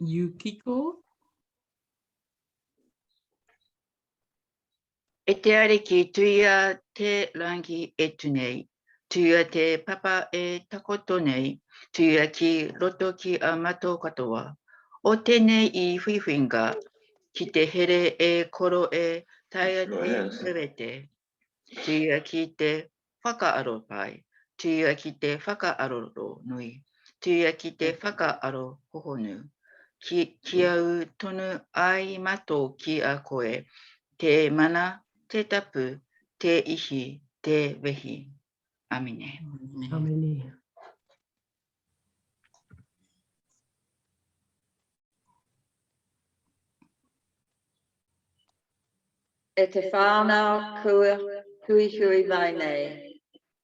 Yukiko. E te ariki tuia te rangi e tunei, tuia te papa e takoto nei, tuia ki roto ki a mato katoa. O tēnei I whiwhinga, ki te here e koro e taia te rewete, tuia ki te whakaaro pai, tuia ki te whakaaroro nui, tuia ki te whakaaro hohonu. Ki au tonu ai mato ki a koe, te mana, te tapu, te ihi, te wehi. Amine. Amine. E te whānau hui hui mai nei,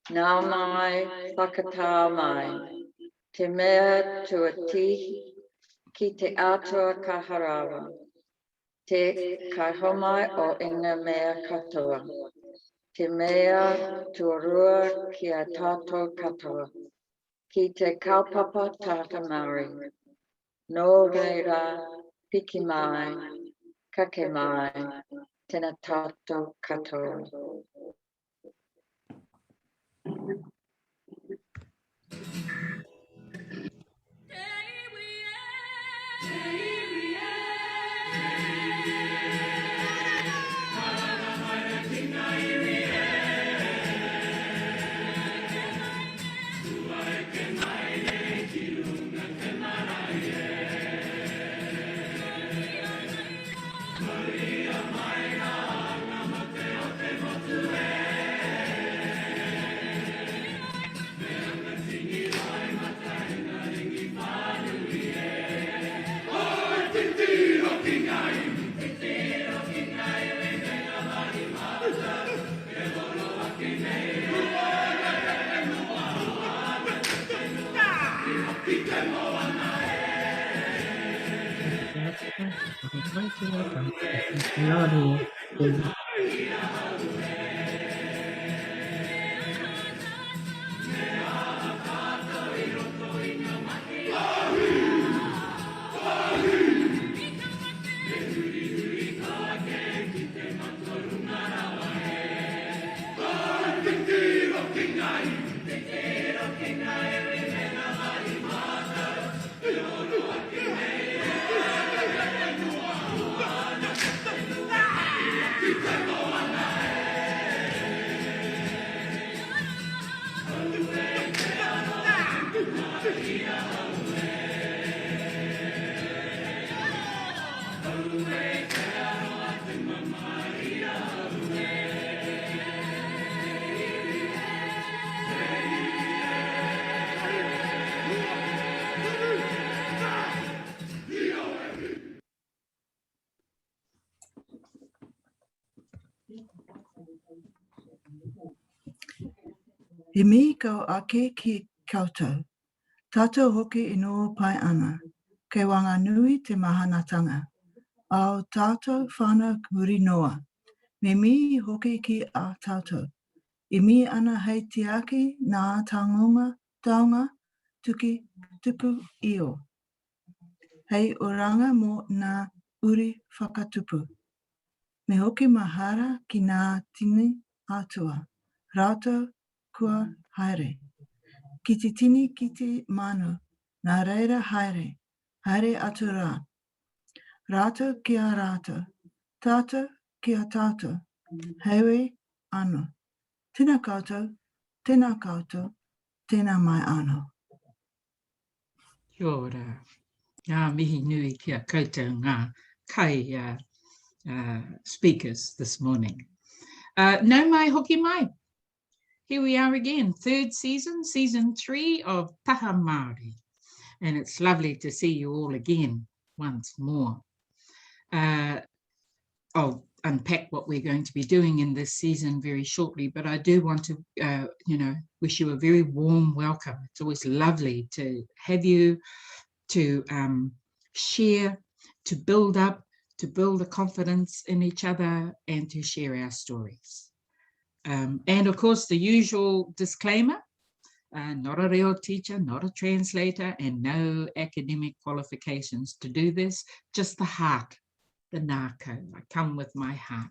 nā mai whakatā mai, te mea tua tihi ki te atua kaharawa, te kaihomai o inga mea katoa, te mea tuarua ki a tātou katoa, ki te kaupapa Taha Māori, no reira, piki mai, kake mai, tēnā tātou katoa. He mihi kau ake ki koutou, tātou hoki ino pai ana, kei wanga nui te mahanatanga, ao tātou whana muri noa, me mihi hoki ki a tātou, I mihi ana hei te aki nā taonga tuki tupu io. Hei oranga mo nā uri whakatupu. Me hoki mahara ki nā tini atua, rātou kua haere. Ki te tini ki te manu, nā reira haere, haere atu rā. Rātou ki a rātou, tātou ki a tātou, hewe ano. Tēnā koutou, tēnā mai anō. Kia ora. Ngā mihi nui kia koutou ngā kai speakers this morning. No mai hoki mai. Here we are again, third season, season 3 of Taha Māori. And it's lovely to see you all again once more. I'll unpack what we're going to be doing in this season very shortly, but I do want to, wish you a very warm welcome. It's always lovely to have you, to share, to build up, to build a confidence in each other and to share our stories. And of course, the usual disclaimer, not a real teacher, not a translator, and no academic qualifications to do this, just the heart. The nāko. I come with my heart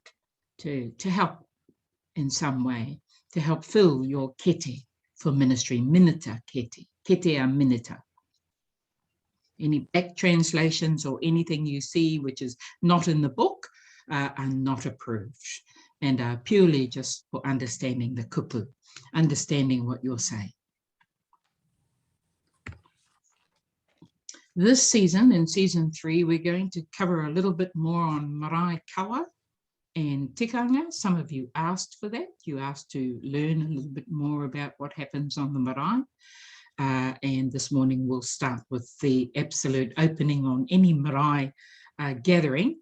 to help in some way, to help fill your kete for ministry. Minita kete. Kete a minita. Any back translations or anything you see which is not in the book are not approved and are purely just for understanding the kupu, understanding what you're saying. This season, in season 3, we're going to cover a little bit more on marae kawa and tikanga. Some of you asked for that. You asked to learn a little bit more about what happens on the marae. And this morning we'll start with the absolute opening on any marae gathering,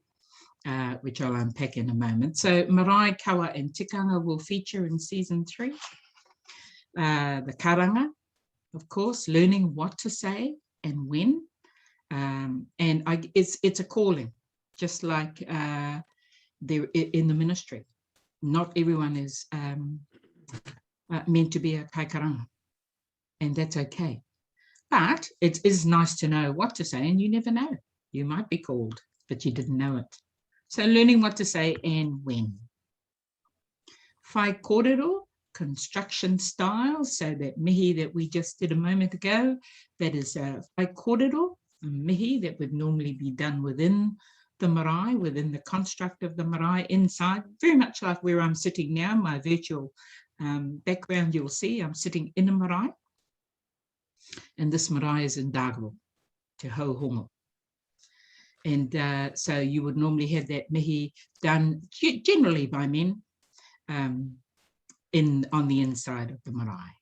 which I'll unpack in a moment. So marae kawa and tikanga will feature in season 3. The karanga, of course, learning what to say and when. It's a calling, just like there in the ministry. Not everyone is meant to be a kaikaranga, and that's okay. But it is nice to know what to say, and you never know. You might be called, but you didn't know it. So learning what to say and when. Whai kōrero, construction style, so that mihi that we just did a moment ago, that is whai kōrero, a mihi that would normally be done within the marae, within the construct of the marae inside, very much like where I'm sitting now, my virtual background, you'll see I'm sitting in a marae, and this marae is in Dāgaro, Te Hauhongo. And so you would normally have that mihi done generally by men on the inside of the marae.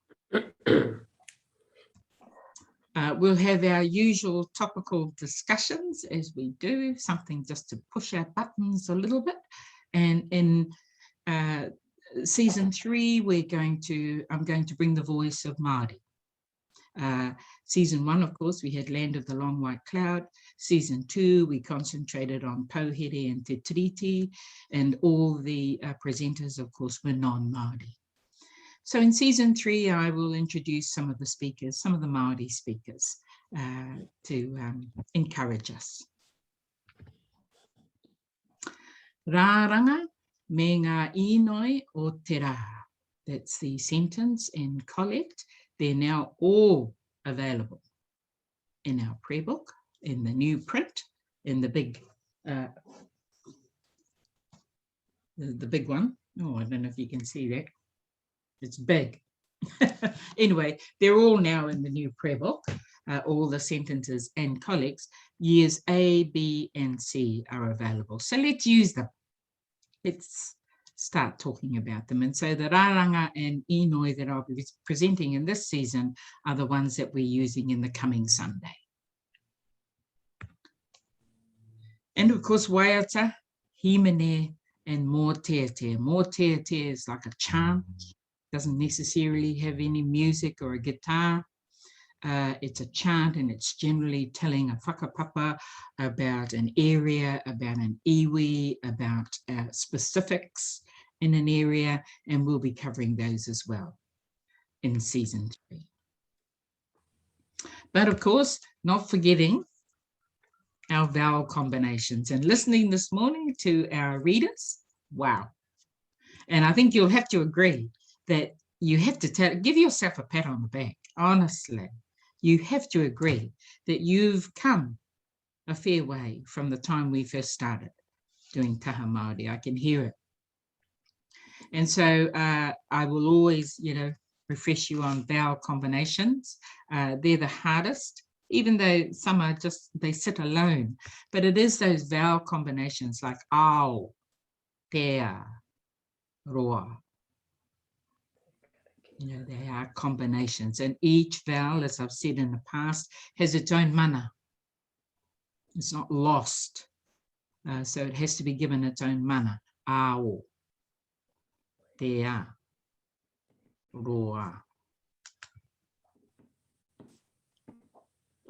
We'll have our usual topical discussions as we do, something just to push our buttons a little bit. And in season 3, I'm going to bring the voice of Māori. Season 1, of course, we had Land of the Long White Cloud. Season 2, we concentrated on Pauhere and Te Tiriti, and all the presenters, of course, were non-Māori. So in Season 3, I will introduce some of the speakers, some of the Māori speakers, to encourage us. Rāranga me ngā Īnoi o te rā. That's the sentence and collect. They're now all available in our prayer book, in the new print, in the big one. Oh, I don't know if you can see that. It's big. Anyway, they're all now in the new prayer book. All the sentences and collects. Years A, B, and C are available. So let's use them. Let's start talking about them. And so the Rāranga and Īnoi that I'll be presenting in this season are the ones that we're using in the coming Sunday. And of course, waiata, himene, and mō tea. Mō tea is like a chant. Doesn't necessarily have any music or a guitar. It's a chant, and it's generally telling a whakapapa about an area, about an iwi, about specifics in an area, and we'll be covering those as well in Season 3. But of course, not forgetting our vowel combinations, and listening this morning to our readers, wow. And I think you'll have to agree that you have to give yourself a pat on the back, honestly. You have to agree that you've come a fair way from the time we first started doing Taha Māori. I can hear it. And so I will always, refresh you on vowel combinations. They're the hardest, even though some are just, they sit alone. But it is those vowel combinations like ao, tea, roa. They are combinations, and each vowel, as I've said in the past, has its own mana. It's not lost. So it has to be given its own mana. Ao, tea, roa.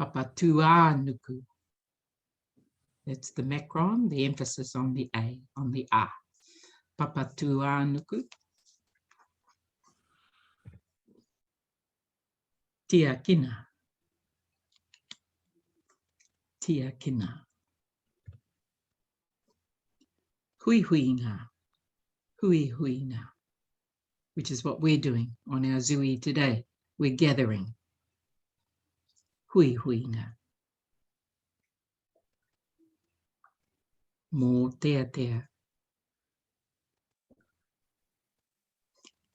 Papatua nuku. That's the macron, the emphasis on the A, on the A. Papatua nuku. Tia kina. Tia kina. Hui huinga. Hui huinga. Which is what we're doing on our zui today. We're gathering. Hui huinga. Mō tea tea.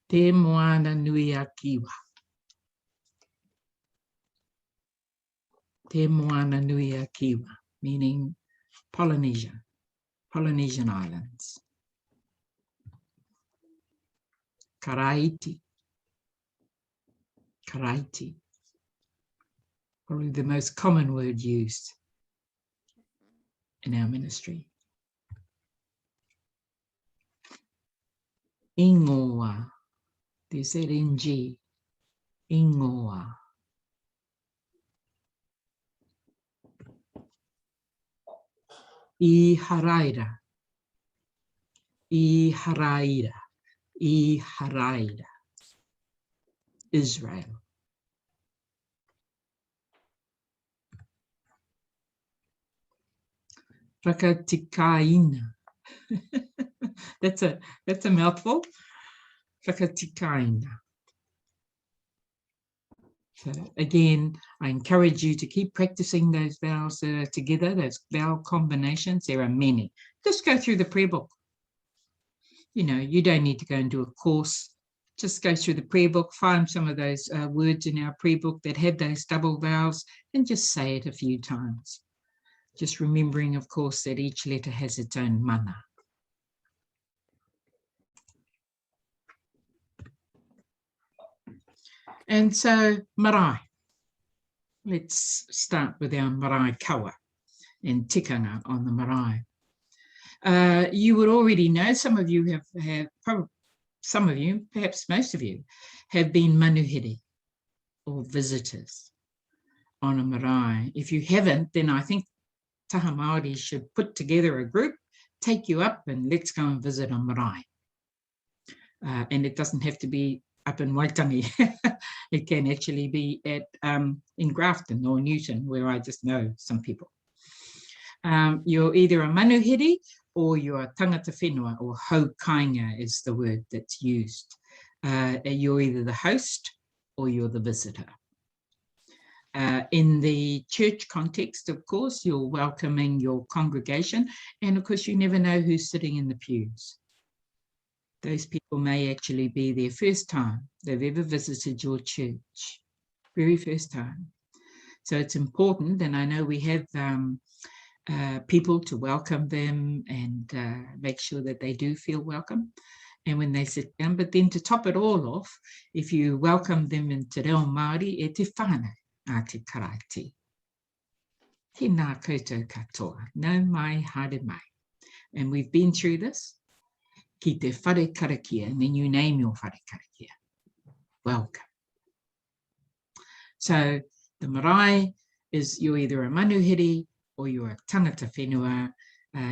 Te moana nui a kiwa. Te moana nui a kiwa, meaning Polynesian islands. Karaiti. Karaiti. Probably the most common word used in our ministry. Ingoa. There's that NG. Ingoa. I haraira. I haraira. I haraira. Israel. Whakatikaina. That's a mouthful. Whakatikaina. So again, I encourage you to keep practicing those vowels that are together, those vowel combinations. There are many. Just go through the prayer book. You don't need to go and do a course. Just go through the prayer book, find some of those words in our prayer book that have those double vowels, and just say it a few times. Just remembering, of course, that each letter has its own mana. And so, marae. Let's start with our marae kawa and tikanga on the marae. You would already know, some of you have probably, some of you, perhaps most of you, have been manuhiri. or visitors on a marae. If you haven't, then I think Taha Māori should put together a group, take you up, and let's go and visit a marae. And it doesn't have to be up in Waitangi. It can actually be at in Grafton or Newton, where I just know some people. You're either a manuhiri or you're a tangata whenua, or haukainga is the word that's used. You're either the host or you're the visitor. In the church context, of course, you're welcoming your congregation, and of course you never know who's sitting in the pews. Those people may actually be their first time they've ever visited your church, very first time. So it's important, and I know we have people to welcome them and make sure that they do feel welcome. And when they sit down, but then to top it all off, if you welcome them in te reo Māori, e te whānau a te karate. Tēnā koutou katoa, nau mai, haere mai. And we've been through this. Ki te whare Karakia, and then you name your whare Karakia. Welcome. So the marae is you're either a manuhiri or you're a tangata whenua.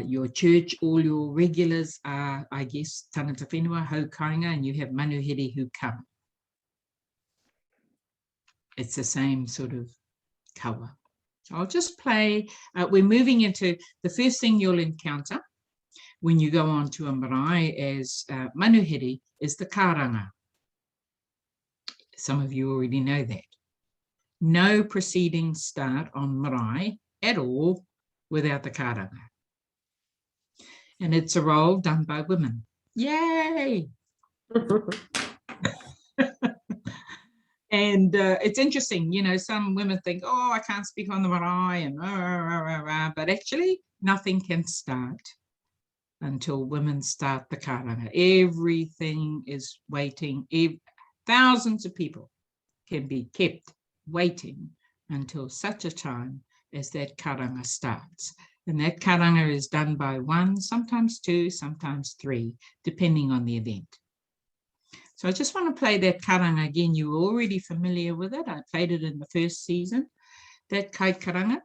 Your church, all your regulars are, I guess, tangata whenua, haukainga, and you have manuhiri who come. It's the same sort of kawa. So I'll just play. We're moving into the first thing you'll encounter when you go on to a marae as manuhiri is the karanga. Some of you already know that. No proceedings start on marae at all without the karanga. And it's a role done by women. Yay! And it's interesting, you know, some women think, oh, I can't speak on the marae, and but actually nothing can start until women start the karanga. Everything is waiting. Thousands of people can be kept waiting until such a time as that karanga starts. And that karanga is done by one, sometimes two, sometimes three, depending on the event. So I just want to play that karanga again. You're already familiar with it. I played it in the first season. That kai karanga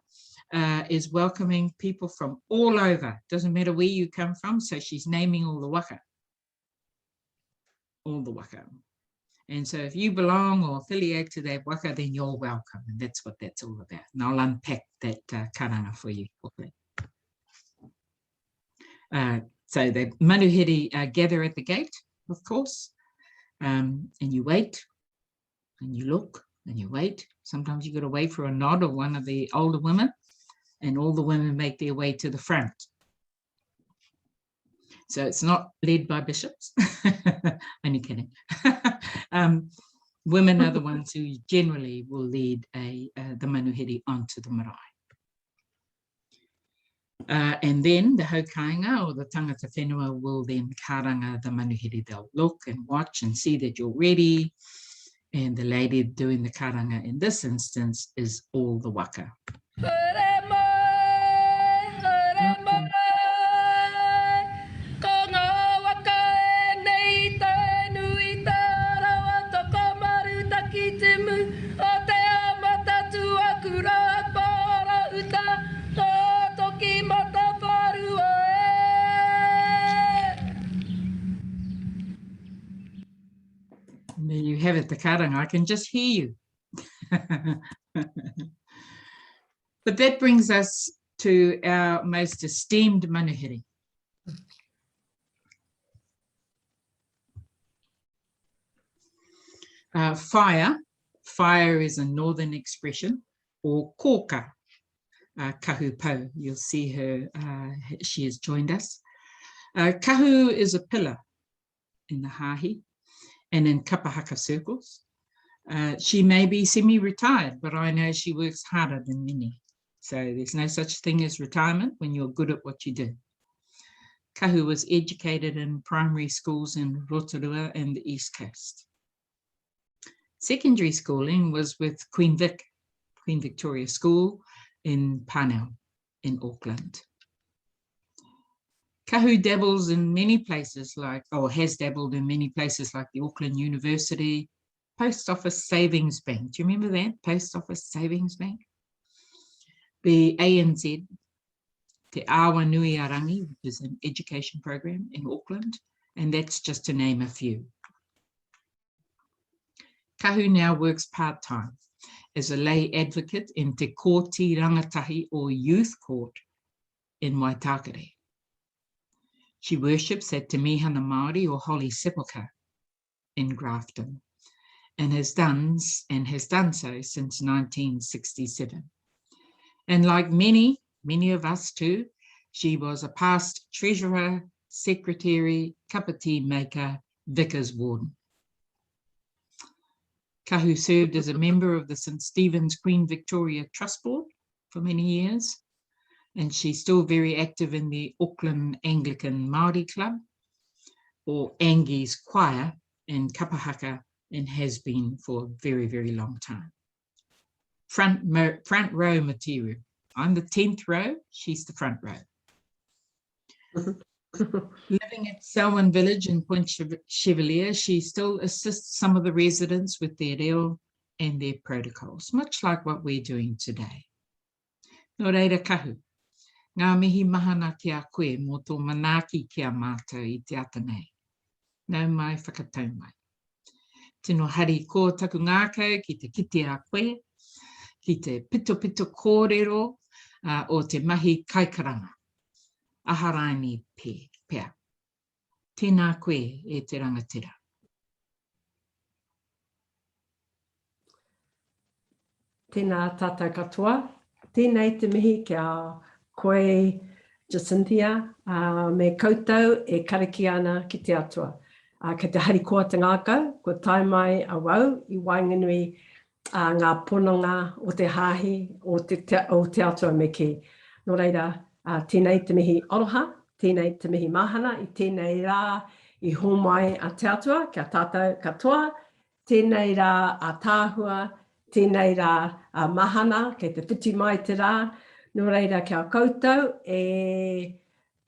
is welcoming people from all over. Doesn't matter where you come from. So she's naming all the waka. All the waka. And so if you belong or affiliate to that waka, then you're welcome. And that's what that's all about. And I'll unpack that karanga for you. So the manuhiri gather at the gate, of course. And you wait, and you look, and you wait. Sometimes you got to wait for a nod of one of the older women, and all the women make their way to the front. So it's not led by bishops. Only kidding. Women are the ones who generally will lead the manuhiri onto the marae. And then the haukainga or the tangata whenua will then karanga the manuhiri. They'll look and watch and see that you're ready. And the lady doing the karanga in this instance is all the waka. And there you have it, the karanga. I can just hear you. But that brings us to our most esteemed manuhiri. Fire is a northern expression, or koka, Kaha Pou. You'll see her, she has joined us. Kahu is a pillar in the hahi and in kapahaka circles. She may be semi-retired, but I know she works harder than many. So there's no such thing as retirement when you're good at what you do. Kahu was educated in primary schools in Rotorua and the East Coast. Secondary schooling was with Queen Victoria School in Parnell in Auckland. Kahu dabbles in many places has dabbled in many places like the Auckland University, Post Office Savings Bank. Do you remember that? Post Office Savings Bank. The ANZ, Te Awa Nui Rārangi, which is an education program in Auckland, and that's just to name a few. Kahu now works part-time as a lay advocate in Te Kōti Rangatahi or Youth Court in Waitakere. She worships at Te Mihana Māori or Holy Sepulchre in Grafton and has done so since 1967. And like many of us too, she was a past treasurer, secretary, cup of tea maker, vicar's warden. Kahu served as a member of the St. Stephen's Queen Victoria Trust Board for many years, and she's still very active in the Auckland Anglican Māori Club, or Angie's Choir in Kapahaka, and has been for a very, very long time. Front row material. I'm the 10th row, she's the front row. Living at Selwyn Village in Point Chevalier, she still assists some of the residents with their reo and their protocols, much like what we're doing today. Nō reira kahu, ngā mihi mahana ki a koe mō tō manaaki ki a mātou I te ata nei. Nau mai whakatau mai. Tino hari ko taku ngākau ki te kite a koe, ki te pito kōrero o te mahi kai Karanga. Aharaini pēr. Tēnā koe e te rangatira. Tēnā tātou katoa. Tēnei te mihi kia koe Jacinthia me koutou e karakia ana ki te atua. Kei te hari koa te ngākau, ko tai mai a wau I wainganui ngā pononga o te hāhi o te atua me ki. Nō reira, tēnei te mihi oroha, tēnei te mihi mahana, I tēnei rā I homai a te atua, kia tātou katoa, tēnei rā a tāhua, tēnei rā a mahana, kei te whiti mai te rā, nō reira kia koutou e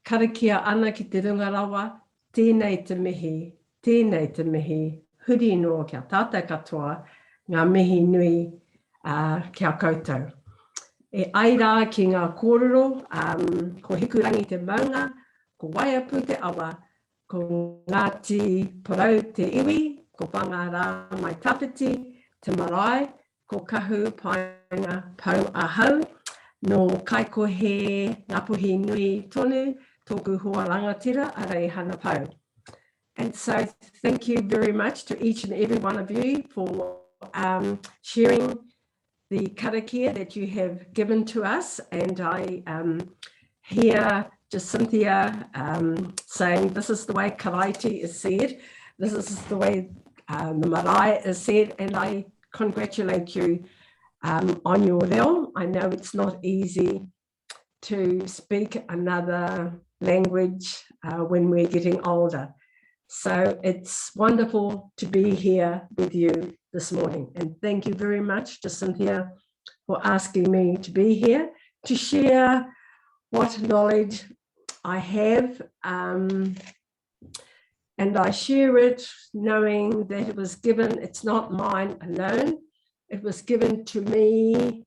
karakia ana ki te runga rawa, tēnei te mihi, huri noa kia tātou katoa, ngā mihi nui kia koutou. E ai rā ki ngā kōrero, ko hikurangi te maunga, ko Kaha Pou te awa, ko Ngāti Porou te iwi, ko Panga rā mai tāpiti, te marae, ko kahu painga pau ahau, no kaiko he ngapuhi nui tonu, tōku hoa rangatira, arei hana pau. And so thank you very much to each and every one of you for sharing the karakia that you have given to us. And I hear Jacinthia saying this is the way karaiti is said, this is the way the marae is said, and I congratulate you on your reo. I know it's not easy to speak another language when we're getting older. So it's wonderful to be here with you this morning. And thank you very much, Jacinthia, for asking me to be here to share what knowledge I have. And I share it knowing that it was given, it's not mine alone. It was given to me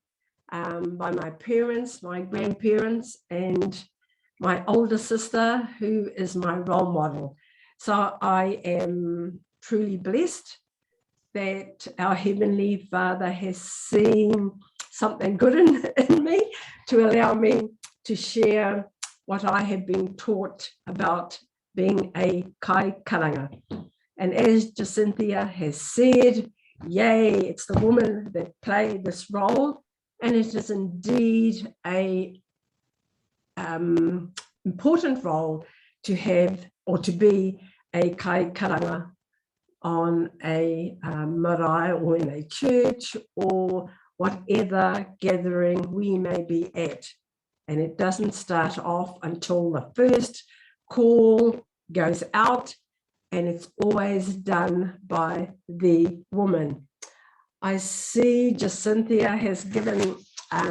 by my parents, my grandparents, and my older sister, who is my role model. So I am truly blessed that our Heavenly Father has seen something good in me to allow me to share what I have been taught about being a kai karanga. And as Jacinthia has said, yay, it's the woman that played this role, and it is indeed a important role to have or to be a kai karanga on a marae or in a church or whatever gathering we may be at. And it doesn't start off until the first call goes out, and it's always done by the woman. I see Jacinthia has given, I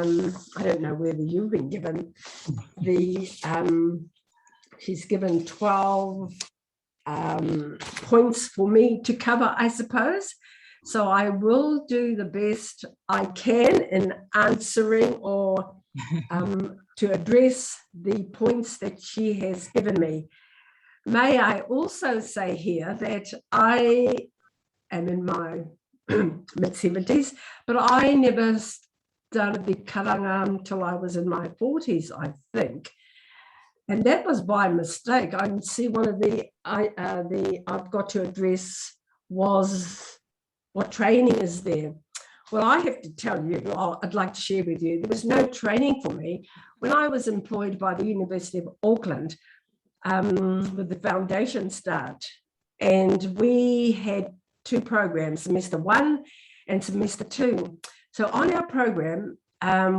don't know whether you've been given the, she's given 12 points for me to cover, I suppose. So I will do the best I can in answering or to address the points that she has given me. May I also say here that I am in my mid-70s, but I never started the karanga until I was in my 40s, I think. And that was by mistake. I can see one of the I've got to address was what training is there. Well, I have to tell you, I'd like to share with you, there was no training for me when I was employed by the University of Auckland with the foundation start. And we had 2 programs, semester 1 and semester 2. So on our program,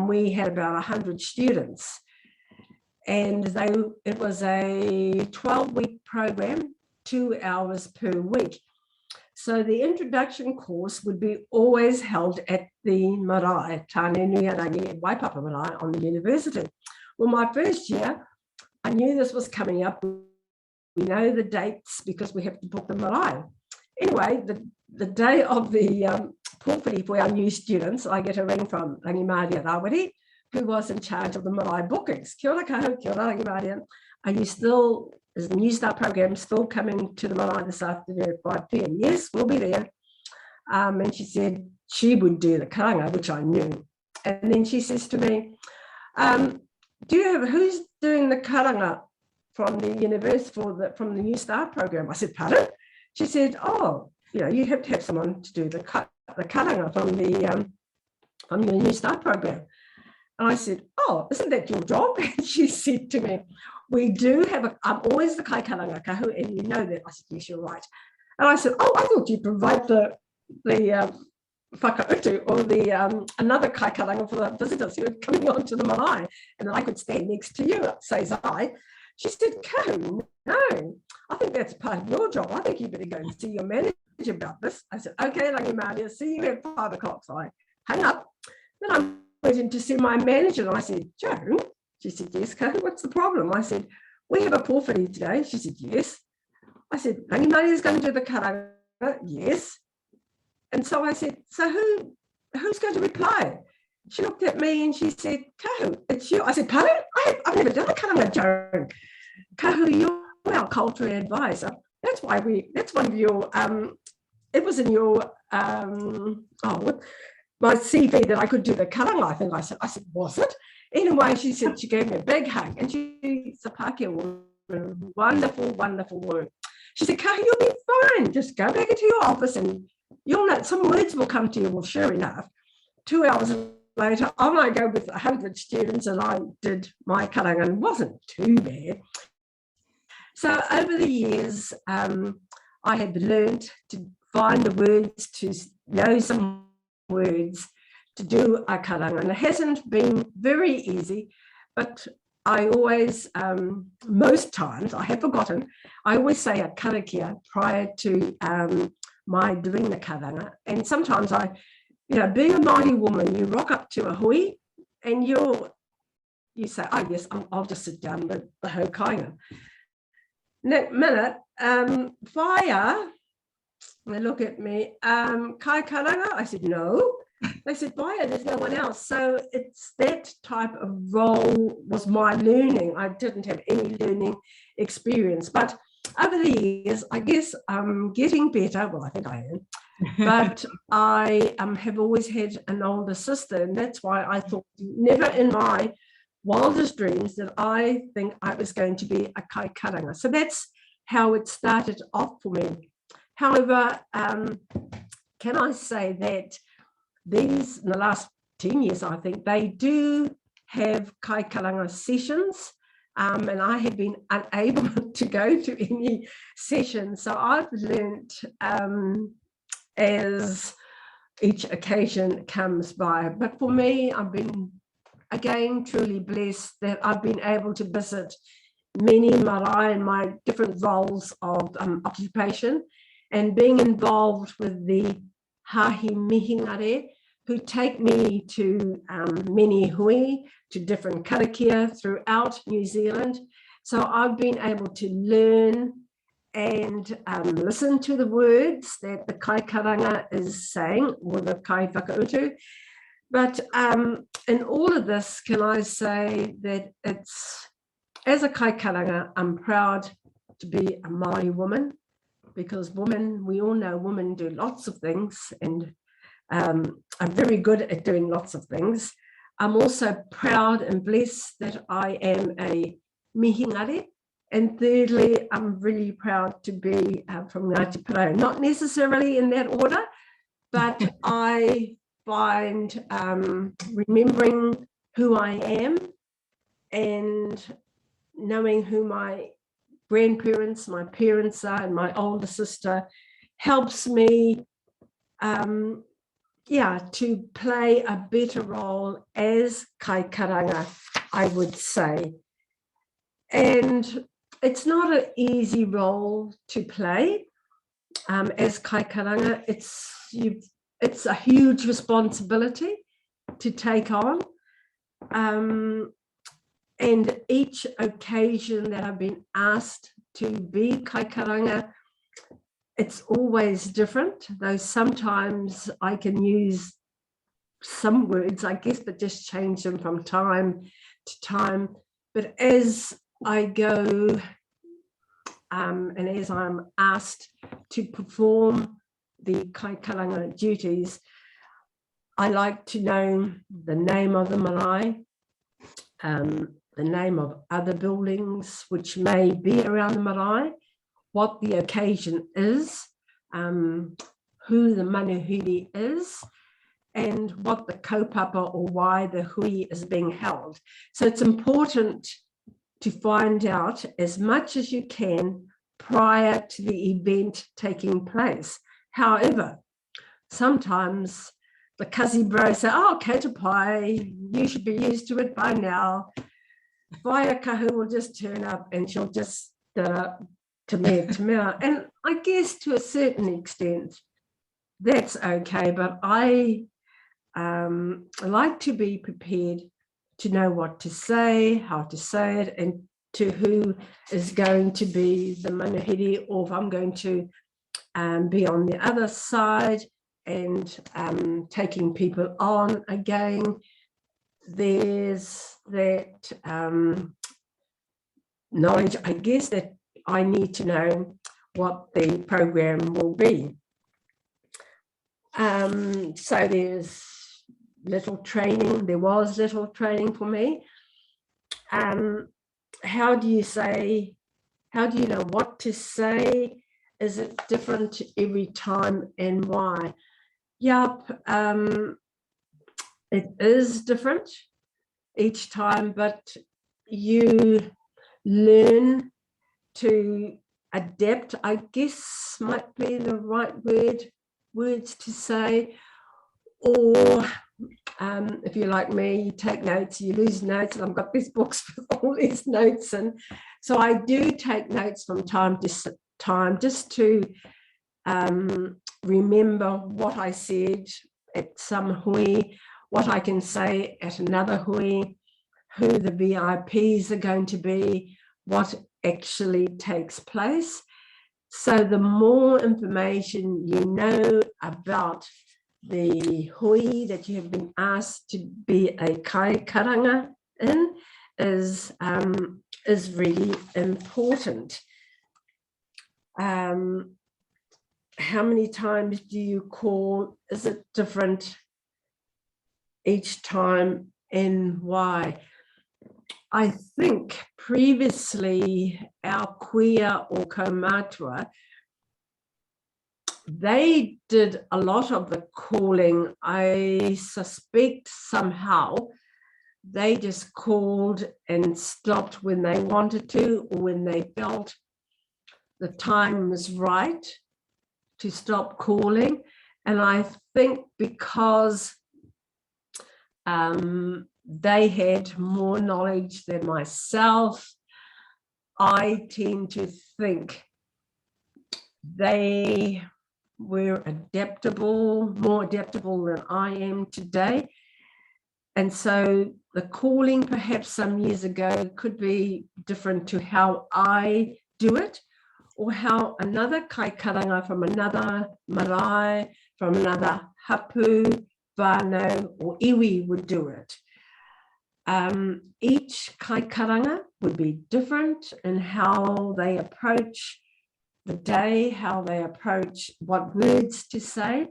we had about 100 students. And it was a 12-week program, 2 hours per week. So the introduction course would be always held at the marae, Tane Nui Rārangi, Waipapa marae on the university. Well, my first year, I knew this was coming up. We know the dates because we have to book the marae. Anyway, the day of the pōwhiri for our new students, I get a ring from Rangi Māori Rawiri, who was in charge of the marae bookings. Kia ora kahu, kia ora Rangi Māori. Are you still, is the New Start program still coming to the marae this afternoon at 5 p.m? Yes, we'll be there. And she said she would do the karanga, which I knew. And then she says to me, who's doing the karanga from the university from the New Start program? I said, pardon? She said, oh, you have to have someone to do the karanga from the New Start program. And I said, oh, isn't that your job? And she said to me, we do have I'm always the kai karanga kahu, and you know that. I said, yes, you're right. And I said, oh, I thought you provide the whakautu or the another kai karanga for the visitors who are coming on to the marae, and then I could stand next to you, says I. She said, kahu, no, I think that's part of your job. I think you better go and see your manager about this. I said, okay, Rangi Māori, see you at 5 o'clock. So I hung up. Then I went in to see my manager, and I said, Joan. She said, yes, Kahu, what's the problem? I said, we have a pōwhiri today. She said, yes. I said, Rangi Māori is going to do the karanga. Yes. And so I said, so who's going to reply? She looked at me and she said, Kahu, it's you. I said, pardon? I've never done a karanga, Joan. Kahu, you're our cultural advisor. That's one of your, it was in your, my CV that I could do the karanga, I think. I said, was it? Anyway, she said, she gave me a big hug, and she's a Pākehā woman, wonderful, wonderful woman. She said, Kaha, you'll be fine. Just go back into your office and you'll know, some words will come to you. Well, sure enough, 2 hours later, I might go with 100 students, and I did my karanga, and it wasn't too bad. So over the years, I have learned to find the words, to know some words, to do a karanga, and it hasn't been very easy, but I always, most times, I have forgotten, I always say a karakia prior to my doing the karanga, and sometimes being a Māori woman, you rock up to a hui, and you say, oh yes, I'll just sit down with the hokainga. Next minute, whaia, they look at me, kai karanga? I said, no. They said, whaia, there's no one else. So it's that type of role was my learning. I didn't have any learning experience. But over the years, I guess I'm getting better. Well, I think I am. But I have always had an older sister. And that's why I thought never in my wildest dreams that I think I was going to be a kai karanga. So that's how it started off for me. However, can I say that these, in the last 10 years, I think, they do have kai karanga sessions, and I have been unable to go to any sessions. So I've learned as each occasion comes by. But for me, I've been, again, truly blessed that I've been able to visit many marae in my different roles of occupation, and being involved with the hahi mihingare, who take me to many hui, to different karakia throughout New Zealand. So I've been able to learn and listen to the words that the kai karanga is saying, or the kai whakautu. But in all of this, can I say that as a kai karanga, I'm proud to be a Māori woman, because women, we all know women do lots of things, and I'm very good at doing lots of things. I'm also proud and blessed that I am a mihi ngare. And thirdly, I'm really proud to be from Ngāti Porou. Not necessarily in that order, but I find remembering who I am and knowing who my grandparents, my parents are, and my older sister helps me to play a better role as kai karanga, I would say. And it's not an easy role to play as kai karanga. It's a huge responsibility to take on. And each occasion that I've been asked to be kai karanga, it's always different, though sometimes I can use some words, I guess, but just change them from time to time. But as I go and as I'm asked to perform the kai karanga duties, I like to know the name of the marae, the name of other buildings which may be around the marae, what the occasion is, who the manuhiri is, and what the kaupapa or why the hui is being held. So it's important to find out as much as you can prior to the event taking place. However, sometimes the kasi bro say, oh, kata pai, you should be used to it by now. Vaya kahu will just turn up and she'll just Tame. And I guess to a certain extent, that's okay, but I like to be prepared to know what to say, how to say it, and to who is going to be the manuhiri, or if I'm going to be on the other side and taking people on again. There's that knowledge, I guess, that I need to know what the program will be. So there's little training, there was little training for me. How do you know what to say? Is it different every time, and why? Yup, it is different each time, but you learn to adapt, I guess might be the right words to say. Or if you're like me, you take notes, you lose notes, and I've got these books with all these notes, and so I do take notes from time to time just to remember what I said at some hui, what I can say at another hui, who the VIPs are going to be, what actually takes place. So the more information you know about the hui that you have been asked to be a kai karanga in is really important. How many times do you call? Is it different each time, and why? I think previously our kuia or kaumatua, they did a lot of the calling. I suspect somehow they just called and stopped when they wanted to, or when they felt the time was right to stop calling. And I think because they had more knowledge than myself, I tend to think they were adaptable, more adaptable than I am today. And so the calling perhaps some years ago could be different to how I do it, or how another kai karanga from another marae, from another hapu, whānau, or iwi would do it. Each kai karanga would be different in how they approach the day, how they approach what words to say.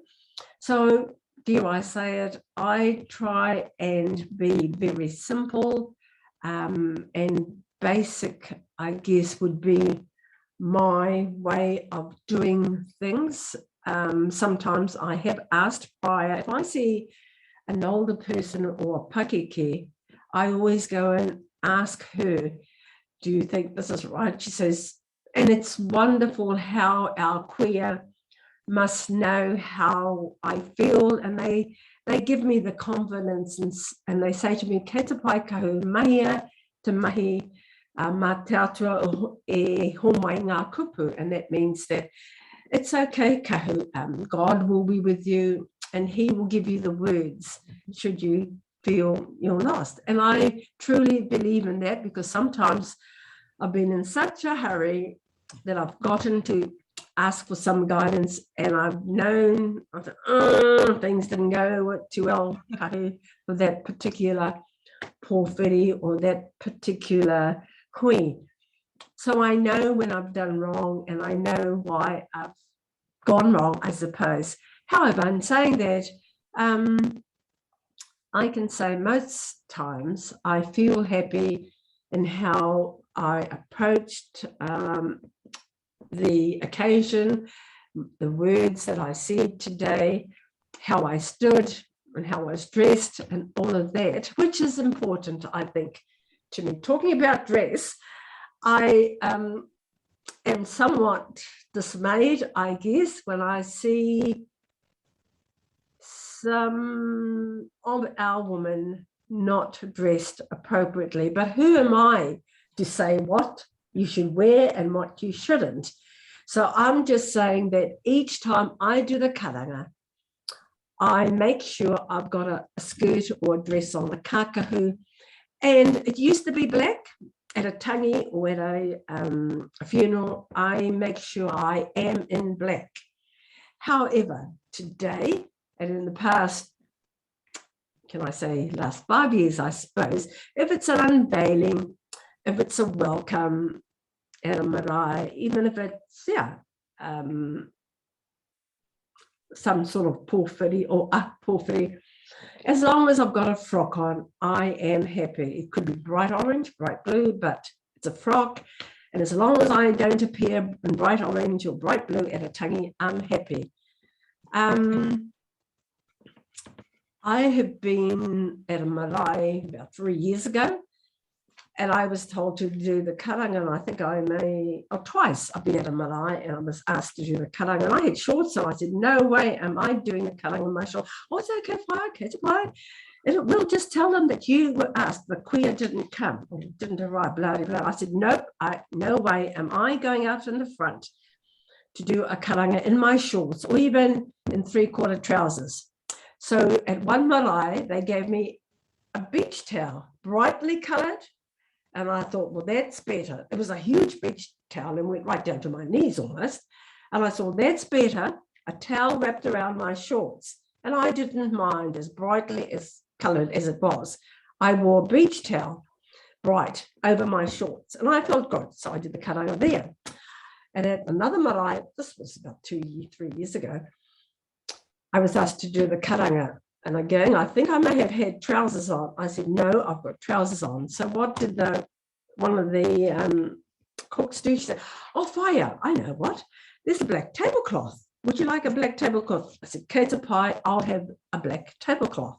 So, dare I say it, I try and be very simple and basic, I guess, would be my way of doing things. Sometimes I have asked prior, if I see an older person or a pakeke, I always go and ask her, do you think this is right? She says, and it's wonderful how our queer must know how I feel, and they give me the confidence, and they say to me, kei te pai kahu mahia te mahi mā te atua e homai ngā kupu, and that means that it's okay, kahu, God will be with you and he will give you the words should you feel you're lost. And I truly believe in that, because sometimes I've been in such a hurry that I've gotten to ask for some guidance, and I've known things didn't go too well for that particular pōwhiri or that particular queen. So I know when I've done wrong, and I know why I've gone wrong, I suppose. However, in saying that, I can say most times I feel happy in how I approached the occasion, the words that I said today, how I stood and how I was dressed and all of that, which is important, I think, to me. Talking about dress, I am somewhat dismayed, I guess, when I see some of our women not dressed appropriately. But who am I to say what you should wear and what you shouldn't? So I'm just saying that each time I do the karanga, I make sure I've got a skirt or a dress on, the kākahu. And it used to be black. At a tangi or at a funeral, I make sure I am in black. However, today, and in the past, can I say last 5 years, I suppose, if it's an unveiling, if it's a welcome at a marae, even if it's, some sort of pōwhiri or a pōwhiri, as long as I've got a frock on, I am happy. It could be bright orange, bright blue, but it's a frock. And as long as I don't appear in bright orange or bright blue at a tangi, I'm happy. I have been at a marae about 3 years ago, and I was told to do the karanga, and I think twice I've been at a marae and I was asked to do the karanga, and I had shorts on. I said, no way am I doing the karanga in my shorts. Oh, it's okay, fine. We'll just tell them that you were asked, the queer didn't come, or didn't arrive, blah, blah, blah. I said, nope, no way am I going out in the front to do a karanga in my shorts, or even in 3/4 trousers. So at one marae, they gave me a beach towel, brightly coloured, and I thought, well, that's better. It was a huge beach towel and went right down to my knees almost. And I thought, that's better, a towel wrapped around my shorts. And I didn't mind as brightly as coloured as it was. I wore a beach towel, bright, over my shorts. And I felt good, so I did the karanga there. And at another marae, this was about 3 years ago, I was asked to do the karanga. And again, I think I may have had trousers on. I said, no, I've got trousers on. So what did one of the cooks do? She said, oh, fire, I know what. There's a black tablecloth. Would you like a black tablecloth? I said, kei te pai, I'll have a black tablecloth.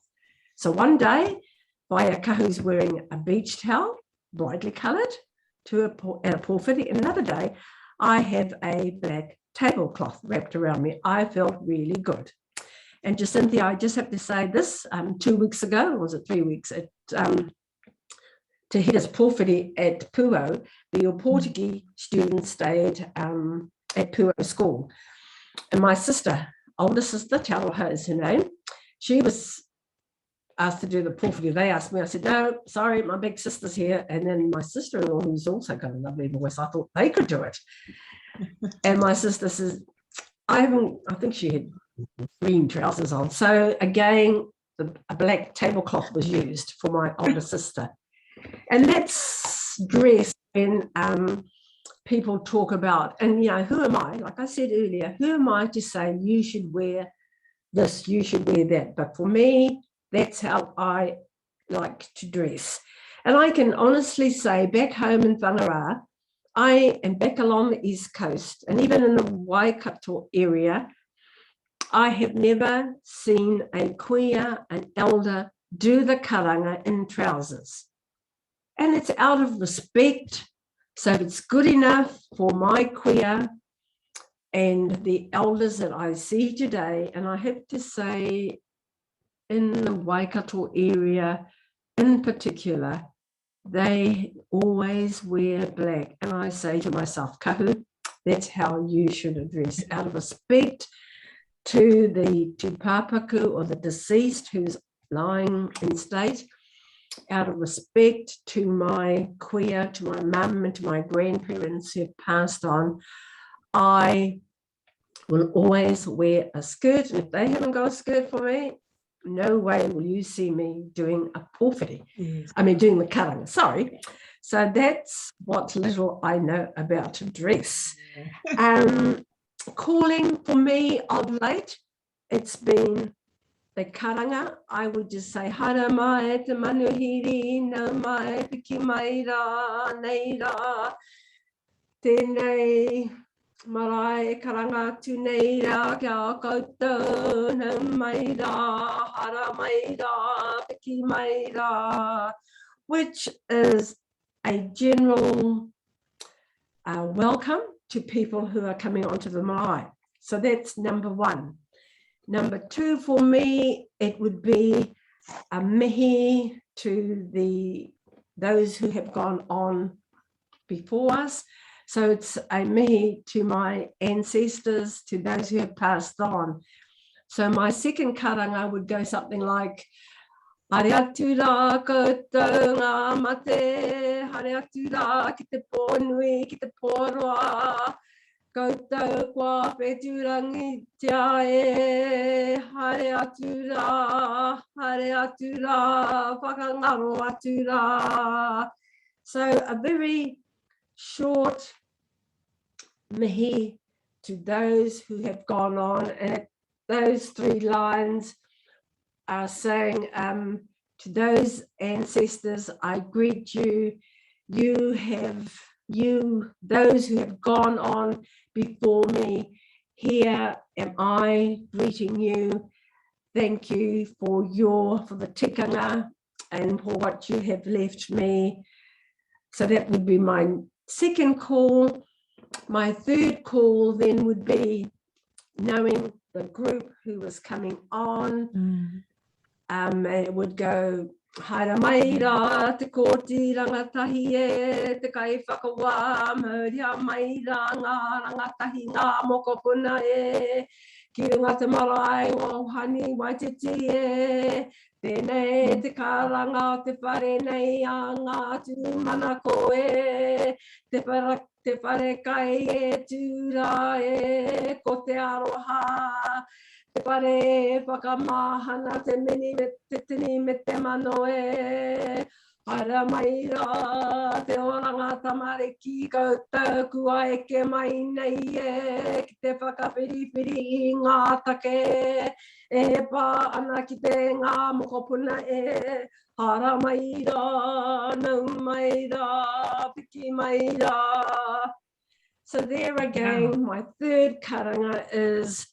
So one day, Waiata Kahu's wearing a beach towel, brightly coloured, at a pōwhiri. And another day, I have a black tablecloth wrapped around me. I felt really good. And Jacinthia, I just have to say this, 2 weeks ago, or was it 3 weeks, Te Hira's pōwhiri at Puo, the Portuguese students stayed at Puo school. And my sister, older sister, Taha is her name, she was asked to do the pōwhiri. They asked me, I said, no, sorry, my big sister's here. And then my sister-in-law, who's also got a lovely voice, I thought they could do it. And my sister says, I think she had green trousers on. So again, a black tablecloth was used for my older sister. And that's dress when people talk about, and you know, who am I? Like I said earlier, who am I to say you should wear this, you should wear that? But for me, that's how I like to dress. And I can honestly say back home in Whangarā, I am back along the East Coast, and even in the Waikato area, I have never seen a kuia, an elder, do the karanga in trousers. And it's out of respect. So it's good enough for my kuia and the elders that I see today. And I have to say, in the Waikato area in particular, they always wear black. And I say to myself, kahu, that's how you should address, out of respect to the tūpapaku or the deceased who's lying in state, out of respect to my kuia, to my mum and to my grandparents who have passed on. I will always wear a skirt. And if they haven't got a skirt for me, no way will you see me doing a pōwhiri. Yes. I mean, doing the karanga, sorry. So that's what little I know about dress. Calling for me of late, it's been the karanga. I would just say, hara mai te manuhiri, no mai piki mai rā, nei rā, tēnei marae karanga tu nei rā, kia koutou, no mai rā, hara mai rā, piki mai rā, which is a general welcome to people who are coming onto the marae. So that's number one. Number two, for me, it would be a mihi to those who have gone on before us. So it's a mihi to my ancestors, to those who have passed on. So my second karanga would go something like, hare atu rā koutou ngā mate, hare atu rā ki te pōnui, ki te pōroa, koutou kua whetūrangi tia e, hare atu rā, whakangaro atu rā. So a very short mihi to those who have gone on, and those three lines are saying, to those ancestors, I greet you. Those who have gone on before me, here am I greeting you. Thank you for the tikanga and for what you have left me. So that would be my second call. My third call then would be knowing the group who was coming on. And it would go, haere mai rā, te kōti rangatahi e, te kai whakawā, mauria mai rā, ngā rangatahi, ngā mokopuna e, ki runga te marae, ngōhani, waititi e, tēnei te karanga o te whare nei a ngā tūmana koe, te whare kai e tūra e, ko te aroha, te pare whakamahana, te mini me te tini me te mano e, hara mai rā, te oranga tamariki koutou kua eke mai nei e, ki te whakawhiriwhiri i ngā take, e pā ana ki te ngā mokopuna e, hara mai rā, nau mai rā, piki mai rā. So there again, my third karanga is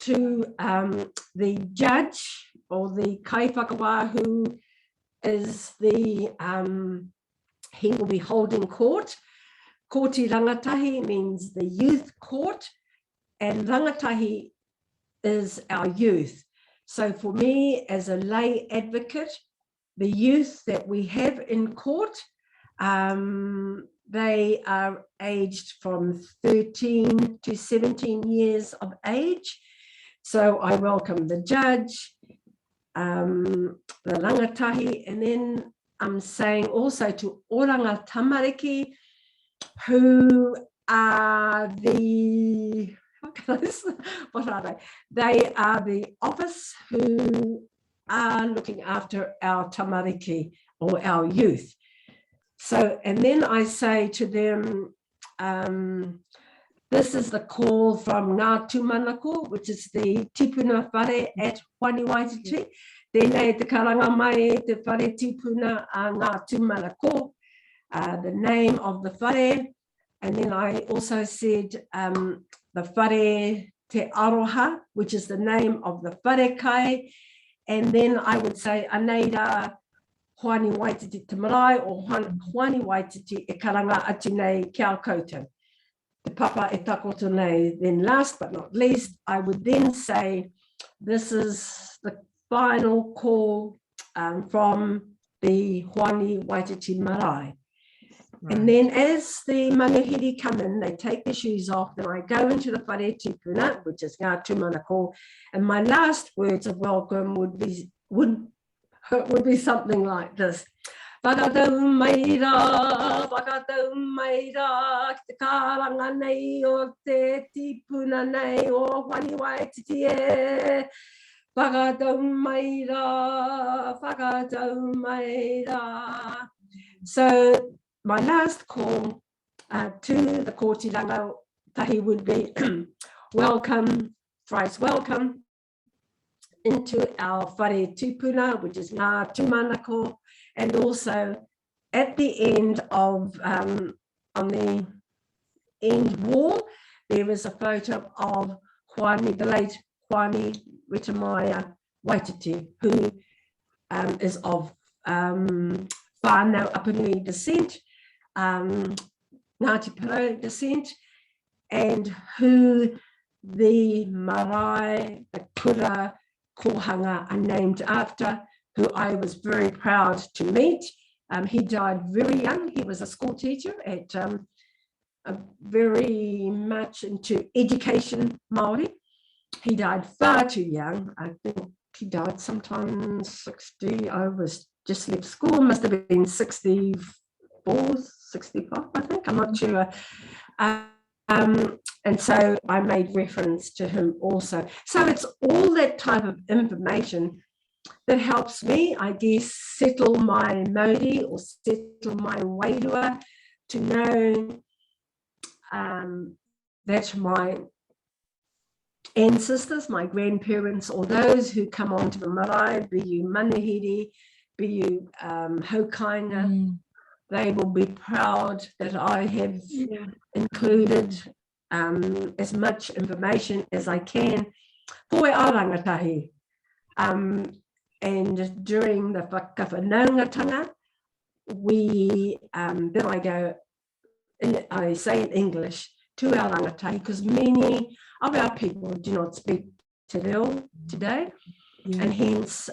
to the judge or the kaiwhakawā who is he will be holding court. Kōti rangatahi means the youth court, and rangatahi is our youth. So for me as a lay advocate, the youth that we have in court, they are aged from 13 to 17 years of age. So I welcome the judge, the rangatahi, and then I'm saying also to oranga tamariki who are the, what are they? They are the office who are looking after our tamariki or our youth. So, and then I say to them, this is the call from Ngā Tūmanako, which is the tipuna whare at Whani Waititi. Tēnei te karanga mai e te whare tipuna a Ngā Tūmanako, the name of the whare. And then I also said the whare te aroha, which is the name of the whare kai. And then I would say aneira Whani Waititi te marae o Whani Waititi e karanga atu nei kia koutou. Te papa e takoto nei. Then last but not least, I would then say this is the final call from the Whani Waititi marae. Right. And then as the mangahiri come in, they take their shoes off, then I go into the whare tipuna, which is Ngā Tūmanako, and my last words of welcome would be something like this. Whakatau maira, te karanga nei o te tipuna nei o Whani Waititi e. Whakatau maira. So my last call to the kōtiranga tahi would be welcome, thrice welcome into our whare tupuna, which is Ngā Tūmanako, and also at the end of, on the end wall, there is a photo of the late Whani Ritamaya Waititi, who is of whānau Apanui descent, Ngāti Porou descent, and who the marae, the kura kohanga are named after, who I was very proud to meet. He died very young. He was a school teacher at very much into education Māori. He died far too young. I think he died sometime 60. I was just left school, must have been 64, 65, I think, I'm not sure. And so I made reference to him also. So it's all that type of information that helps me, I guess, settle my mauri or settle my wairua, to know that my ancestors, my grandparents, or those who come onto the marae, be you manahiri, be you haukainga, they will be proud that I have included as much information as I can for e ārangatahi. And during the whakawhanaungatanga, we, then I go, I say in English, to our rangatahi, because many of our people do not speak te reo today, and hence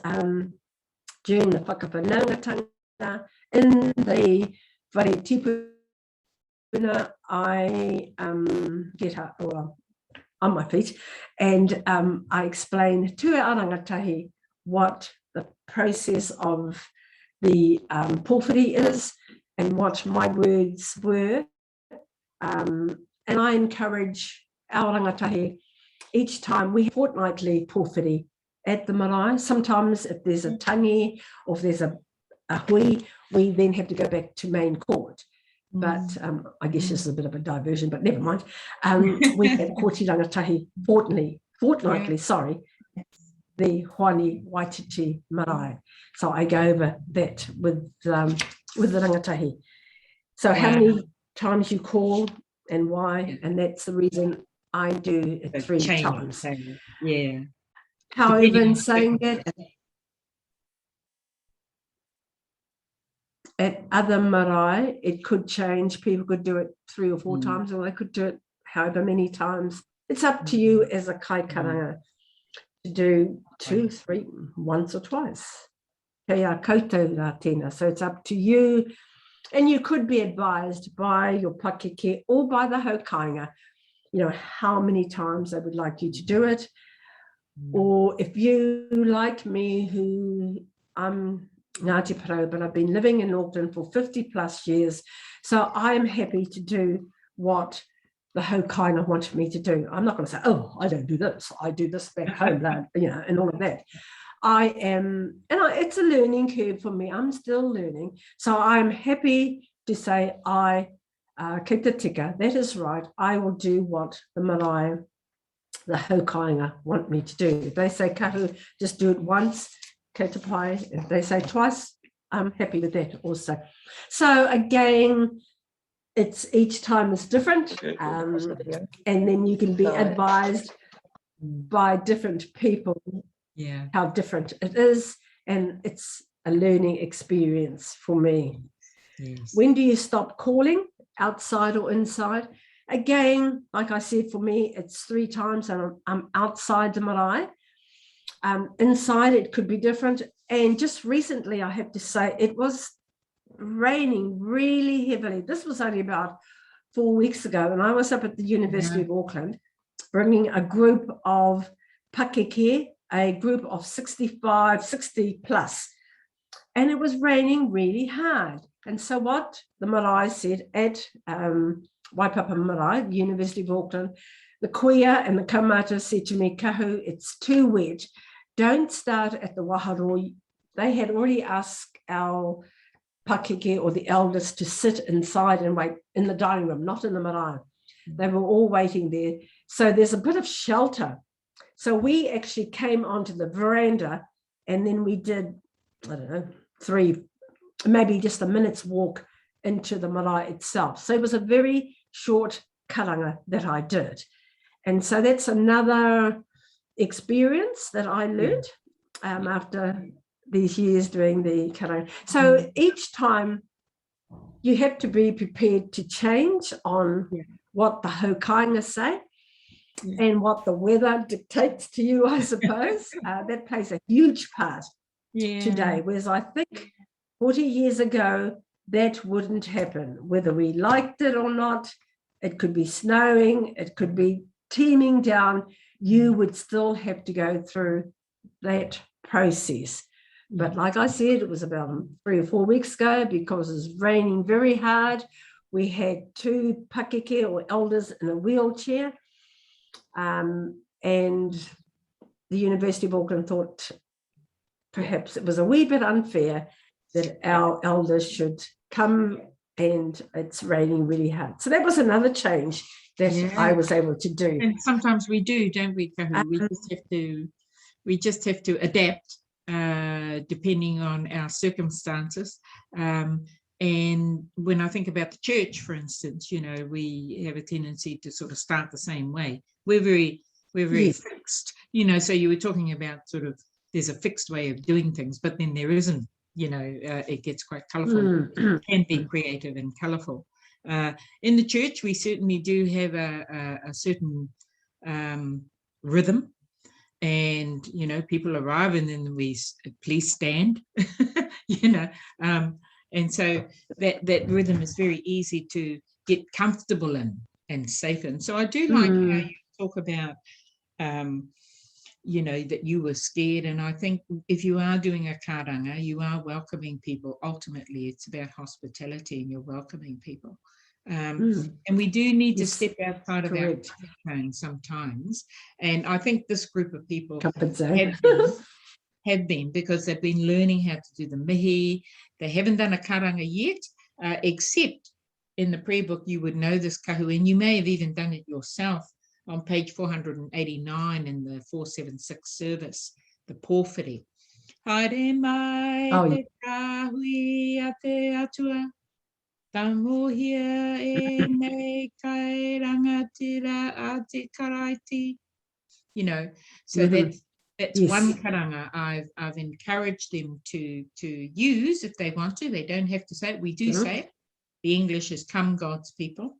during the whakawhanaungatanga, in the whare tipuna, I get up, or on my feet, and I explain to our rangatahi what the process of the pōwhiri is and what my words were. And I encourage our rangatahi each time we have fortnightly pōwhiri at the marae. Sometimes if there's a tangi or if there's a hui, we then have to go back to main court. But I guess this is a bit of a diversion, but never mind. We have kōti rangatahi fortnightly, sorry, the Whani Waititi marae. So I go over that with the rangatahi. So how many times you call and why, and that's the reason I do it 3 times. Yeah. However, in saying that, at other marae, it could change. People could do it 3 or 4 times, or they could do it however many times. It's up to you as a kai karanga to do 2, 3, once or twice. Kia koutou rā tēnā. So it's up to you. And you could be advised by your pakeke or by the haukainga, you know, how many times they would like you to do it. Or if you, like me, who I'm Ngāti Porou, but I've been living in Auckland for 50 plus years, so I'm happy to do what the Hokainga wanted me to do. I'm not going to say, oh, I don't do this. I do this back home, you know, and all of that. I am, and it's a learning curve for me. I'm still learning. So I'm happy to say I keep the tika. That is right. I will do what the marae, the Hokainga want me to do. If they say kahu, just do it once, kata pai. If they say twice, I'm happy with that also. So again, it's each time is different, and then you can be advised by different people how different it is, and it's a learning experience for me. Yes. When do you stop calling, outside or inside? Again, like I said, for me, it's 3 times and I'm outside the marae. Inside, it could be different. And just recently, I have to say, it was raining really heavily. This was only about 4 weeks ago, and I was up at the University of Auckland, bringing a group of pakeke, a group of 65, 60 plus. And it was raining really hard. And so what the marae said at Waipapa Marae, the University of Auckland, the kuia and the kaumata said to me, kahu, it's too wet. Don't start at the waharo. They had already asked our pakeke or the elders to sit inside and wait in the dining room, not in the marae. They were all waiting there. So there's a bit of shelter. So we actually came onto the veranda, and then we did, I don't know, 3, maybe just a minute's walk into the marae itself. So it was a very short karanga that I did. And so that's another experience that I learned after these years doing the karanga. So each time you have to be prepared to change on what the Hokainga say and what the weather dictates to you, I suppose. That plays a huge part today, whereas I think 40 years ago, that wouldn't happen. Whether we liked it or not, it could be snowing, it could be teeming down, you would still have to go through that process. But like I said, it was about 3 or 4 weeks ago, because it was raining very hard. We had 2 pakeke or elders in a wheelchair. And the University of Auckland thought perhaps it was a wee bit unfair that our elders should come, and it's raining really hard. So that was another change that I was able to do. And sometimes we do, don't we, Kahu? We just have to adapt depending on our circumstances. And when I think about the church, for instance, you know, we have a tendency to sort of start the same way. We're very fixed, you know. So you were talking about sort of there's a fixed way of doing things, but then there isn't. You know, it gets quite colourful. It can be creative and colourful. In the church, we certainly do have a certain rhythm, and you know, people arrive and then we please stand. You know, and so that rhythm is very easy to get comfortable in and safe in. So I do like how you talk about you know, that you were scared. And I think if you are doing a karanga, you are welcoming people. Ultimately, it's about hospitality, and you're welcoming people. And we do need to step outside of our comfort zone sometimes. And I think this group of people have been, because they've been learning how to do the mihi. They haven't done a karanga yet, except in the prayer book, you would know this, Kahu, and you may have even done it yourself. On page 489 in the 476 service, the porphyry. Haere mai te kahui a te atua, tamohia e nei kai rangatira a te karaiti. You know, so that's one karanga I've encouraged them to use if they want to. They don't have to say it. We do say it. The English is come, God's people,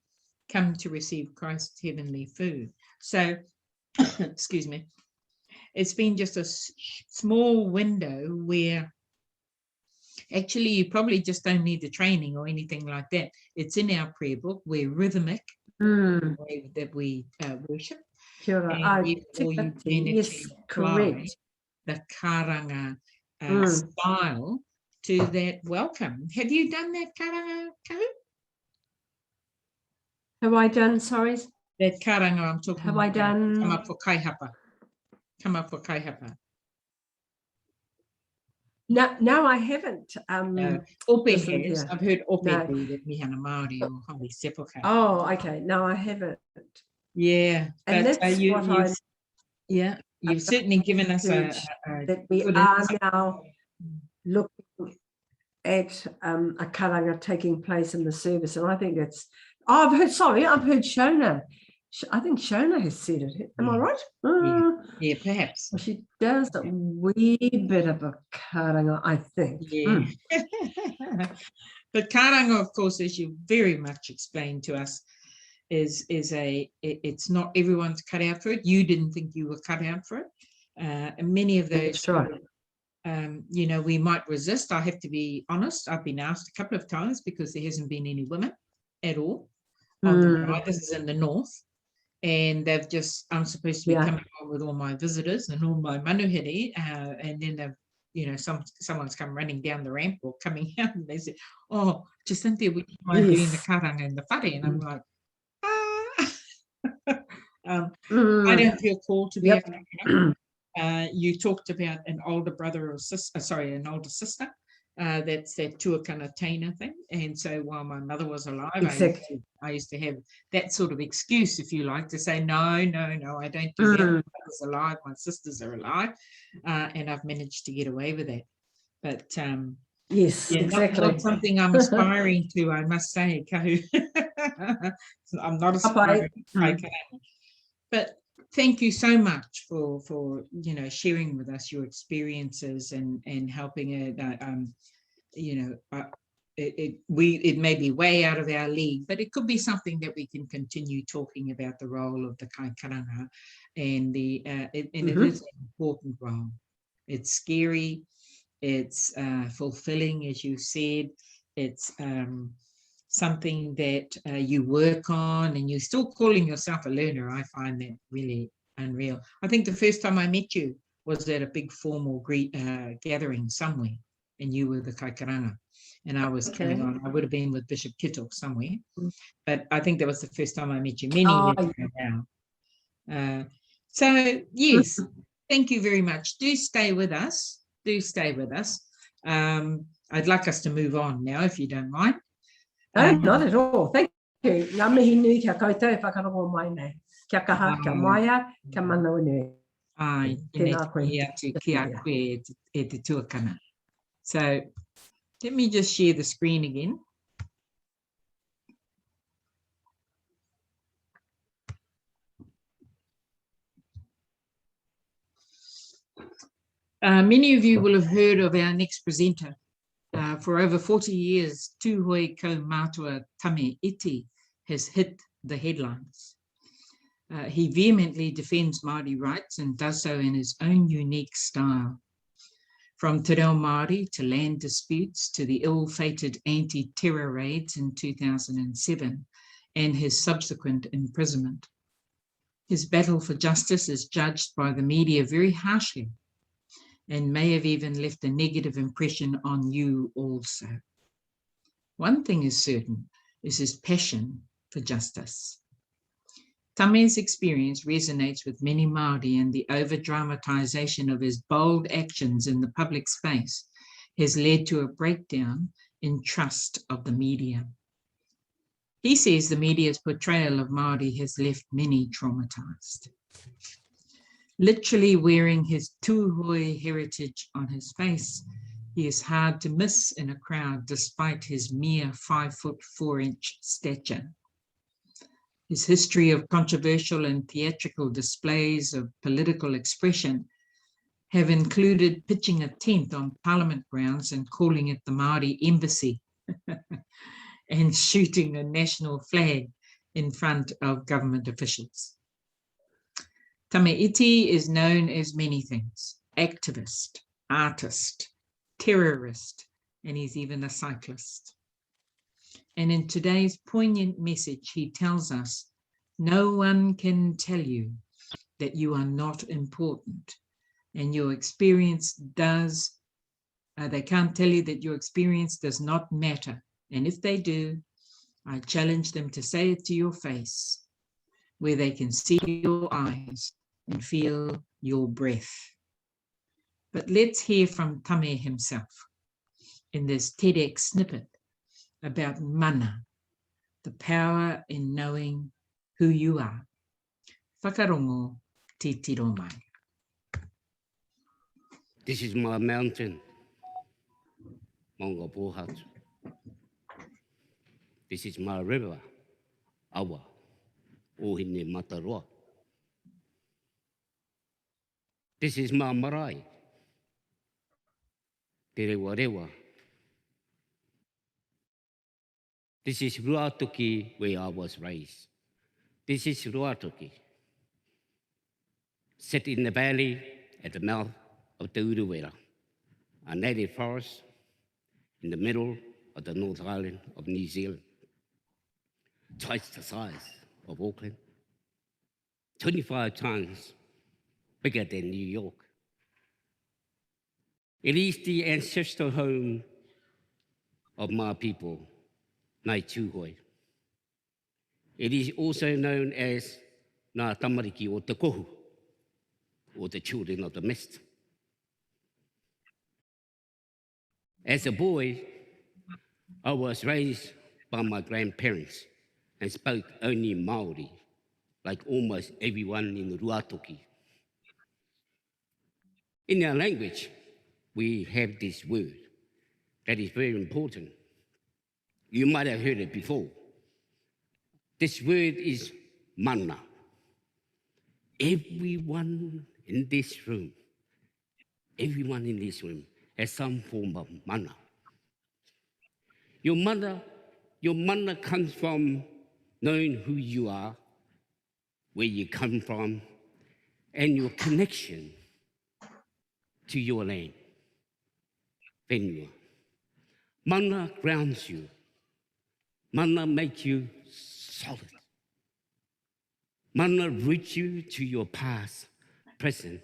come to receive Christ's heavenly food. So, excuse me, it's been just a small window where actually you probably just don't need the training or anything like that. It's in our prayer book. We're rhythmic in the way that we worship. And therefore you can actually apply the karanga style to that welcome. Have you done that karanga, Kahu? Have I done, sorry? That karanga I'm talking Have I about. done? Come up for kaihapa. Come up for kaihapa. No, I haven't. Ope listened has. here. I've heard Ope No. read it, Mihana Māori or Hori Sepoka. Oh, okay. No, I haven't. Yeah, And but that's what you've certainly given us a that we good are insight. now looking at a karanga taking place in the service, and I think it's. Oh, I've heard Shona. I think Shona has said it. Am I right? Yeah, perhaps. Well, she does a wee bit of a karanga, I think. Yeah. But karanga, of course, as you very much explained to us, it's not everyone's cut out for it. You didn't think you were cut out for it. And many of those, That's right. you know, we might resist. I have to be honest. I've been asked a couple of times because there hasn't been any women at all on the marae. This is in the north. And they've just, I'm supposed to be coming on with all my visitors and all my manuhiri, and then they've, you know, someone's come running down the ramp or coming out and they say, oh, Jacinthia, would you mind doing the karanga and the whare? And I'm like, I don't feel called to be a karanga. You talked about an older brother or sister, an older sister. That's that tuakana taina thing. And so while my mother was alive, I used to have that sort of excuse, if you like, to say, no, I don't do that. My mother's alive, my sisters are alive. And I've managed to get away with that. But yes, exactly. Not something I'm aspiring to, I must say, Kahu. I'm not aspiring to but thank you so much for you know, sharing with us your experiences and helping it. You know, it may be way out of our league, but it could be something that we can continue talking about the role of the kai karanga and it is an important role. It's scary, it's fulfilling, as you said. It's something that you work on, and you're still calling yourself a learner. I find that really unreal. I think the first time I met you was at a big formal gathering somewhere, and you were the kai karanga, and I was coming on. I would have been with Bishop Kittle somewhere, but I think that was the first time I met you many years ago now. So yes, thank you very much. Do stay with us. I'd like us to move on now, if you don't mind. No, not at all. Thank you. Ngā mihi nui kia koutou e whakarongo mai nei. Kia kaha, kia maia, kia manawa nui. Ai, Tēnā koe. kia koe e te tuakana. So let me just share the screen again. Many of you will have heard of our next presenter. For over 40 years, Tūhoi ko mātua Tame iti has hit the headlines. He vehemently defends Māori rights and does so in his own unique style. From Te Reo Māori to land disputes to the ill-fated anti-terror raids in 2007 and his subsequent imprisonment. His battle for justice is judged by the media very harshly and may have even left a negative impression on you also. One thing is certain, is his passion for justice. Tame's experience resonates with many Māori, and the over-dramatisation of his bold actions in the public space has led to a breakdown in trust of the media. He says the media's portrayal of Māori has left many traumatised. Literally wearing his Tūhoi heritage on his face, he is hard to miss in a crowd despite his mere 5'4" stature. His history of controversial and theatrical displays of political expression have included pitching a tent on Parliament grounds and calling it the Māori Embassy and shooting a national flag in front of government officials. Tame iti is known as many things: activist, artist, terrorist, and he's even a cyclist. And in today's poignant message, he tells us, no one can tell you that you are not important, and your experience does, they can't tell you that your experience does not matter. And if they do, I challenge them to say it to your face. where they can see your eyes and feel your breath. But let's hear from Tame himself in this TEDx snippet about mana, the power in knowing who you are. Whakarongo te tiro mai. This is my mountain, Mongo Pohatu. This is my river, Awa, Ohine Mataroa. This is my marae, Te Rewa Rewa. This is Ruatoki, where I was raised. This is Ruatoki, set in the valley at the mouth of the Uruwera, a native forest in the middle of the North Island of New Zealand, twice the size of Auckland, 25 times bigger than New York. It is the ancestral home of my people, Ngāi Tūhoi. It is also known as Ngā Tamariki o Te Kohu, or the children of the mist. As a boy, I was raised by my grandparents and spoke only Māori, like almost everyone in Ruatoki. In our language, we have this word that is very important. You might have heard it before. This word is mana. Everyone in this room has some form of mana. Your mana comes from knowing who you are, where you come from, and your connection to your land, Whenua. Mana grounds you. Mana makes you solid. Mana roots you to your past, present,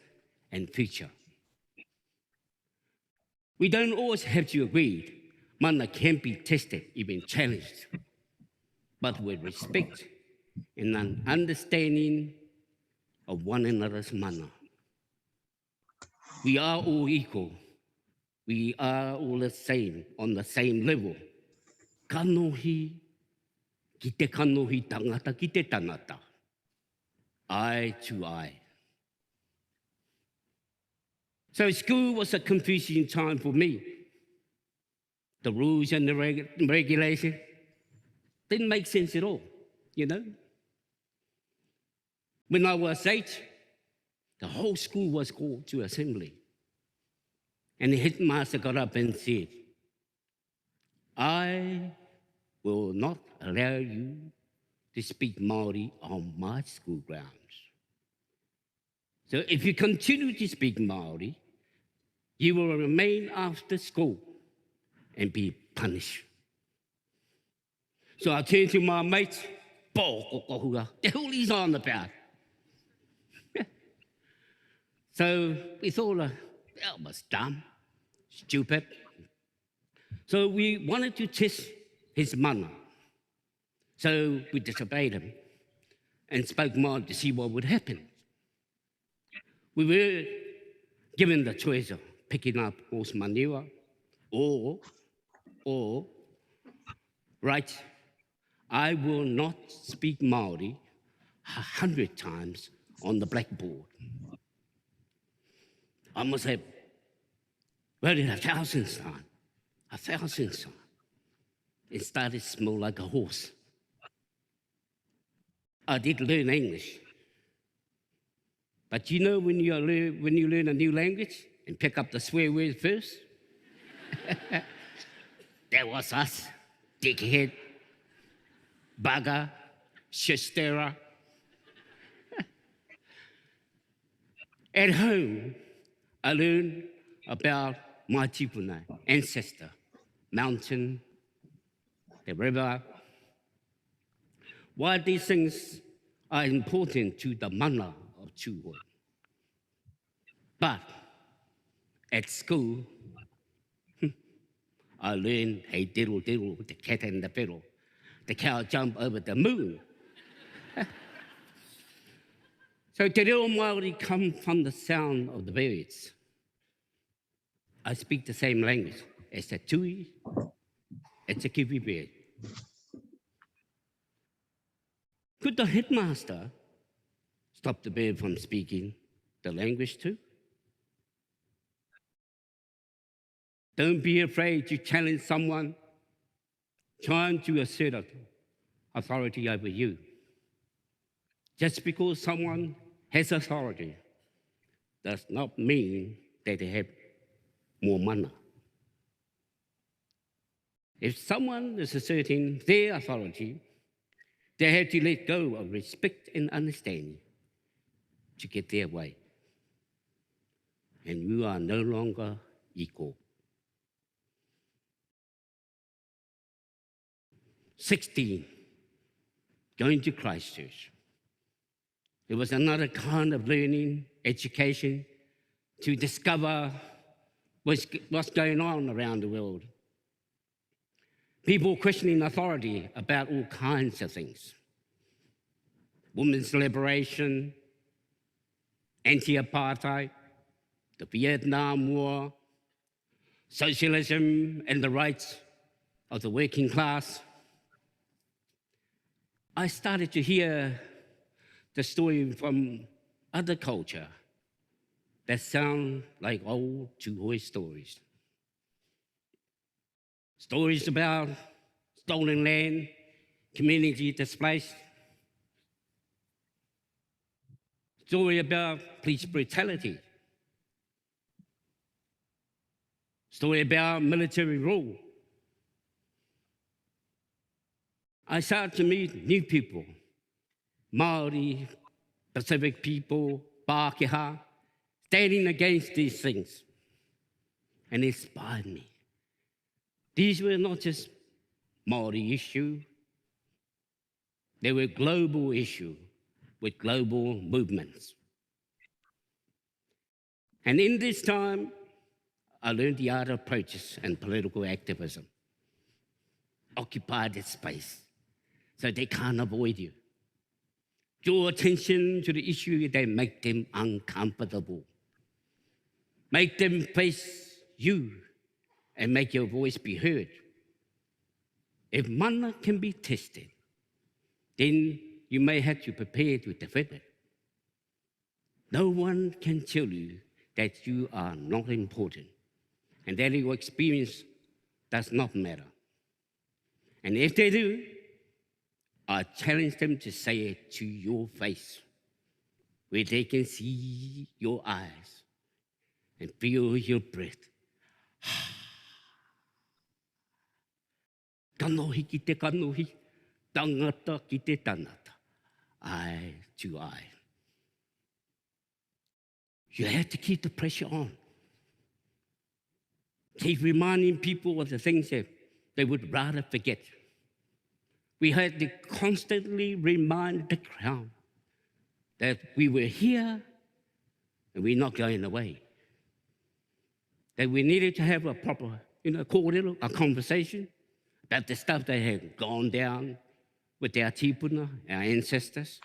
and future. We don't always have to agree. Mana can be tested, even challenged, but with respect and an understanding of one another's mana. We are all equal. We are all the same, on the same level. Kanohi ki te kanohi tangata ki te tangata. Eye to eye. So school was a confusing time for me. The rules and the regulations didn't make sense at all, you know. When I was 8, the whole school was called to assembly. And the headmaster got up and said, I will not allow you to speak Māori on my school grounds. So if you continue to speak Māori, you will remain after school and be punished. So I turned to my mates, the hell he's on about? So we thought that was dumb, stupid. So we wanted to test his mana. So we disobeyed him and spoke Māori to see what would happen. We were given the choice of picking up horse manure or write, I will not speak Māori 100 times on the blackboard. I must have wrote it 1,000 times. 1,000 times. It started to smell like a horse. I did learn English. But you know when you learn a new language and pick up the swear words first? That was us. Dickhead, bugger, shistera. At home, I learned about my tipuna, ancestor, mountain, the river. Why these things are important to the mana of Tūhoi. But at school, I learned, hey, diddle, diddle, the cat and the fiddle. The cow jumped over the moon. So te reo Māori come from the sound of the birds. I speak the same language as the tui, it's a kiwi bird. Could the headmaster stop the bird from speaking the language too? Don't be afraid to challenge someone trying to assert authority over you. Just because someone has authority does not mean that they have more mana. If someone is asserting their authority, they have to let go of respect and understanding to get their way. And you are no longer equal. 16, going to Christchurch. It was another kind of learning, education, to discover what's going on around the world. People questioning authority about all kinds of things. Women's liberation, anti-apartheid, the Vietnam War, socialism and the rights of the working class. I started to hear the story from other culture that sound like old Tūhoe stories. Stories about stolen land, community displaced. Story about police brutality. Story about military rule. I started to meet new people, Māori, Pacific people, Pākehā, standing against these things, and it inspired me. These were not just Māori issue, they were global issue with global movements. And in this time, I learned the art of protest and political activism. Occupy that space so they can't avoid you. Draw attention to the issue that make them uncomfortable. Make them face you and make your voice be heard. If mana can be tested, then you may have to prepare to defend it. No one can tell you that you are not important and that your experience does not matter. And if they do, I challenge them to say it to your face, where they can see your eyes and feel your breath. Kanohi ki te kanohi, tangata ki te tangata, eye to eye. You have to keep the pressure on. Keep reminding people of the things that they would rather forget. We had to constantly remind the Crown that we were here and we're not going away. That we needed to have a proper, kōrero, a conversation about the stuff that had gone down with our tipuna, our ancestors.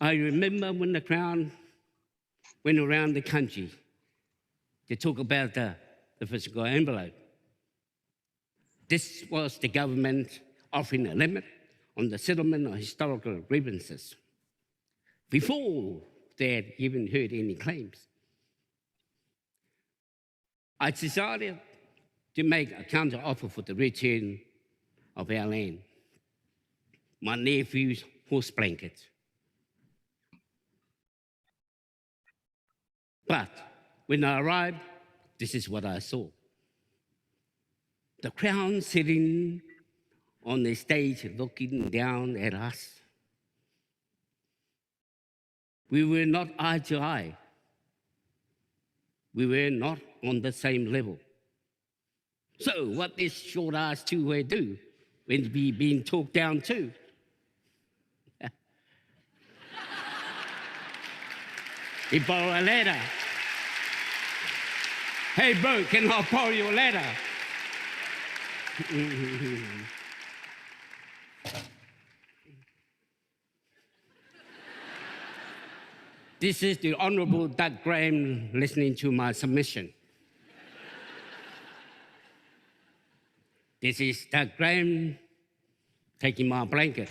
I remember when the Crown went around the country to talk about the physical envelope. This was the government offering a limit on the settlement of historical grievances before they had even heard any claims. I decided to make a counter-offer for the return of our land. My nephew's horse blanket. But when I arrived, this is what I saw. The Crown sitting on the stage looking down at us. We were not eye to eye. We were not on the same level. So what this short-ass two-way do when we being talked down to? He borrowed a ladder. Hey bro, can I borrow your ladder? This is the Honourable Doug Graham listening to my submission. This is Doug Graham taking my blanket.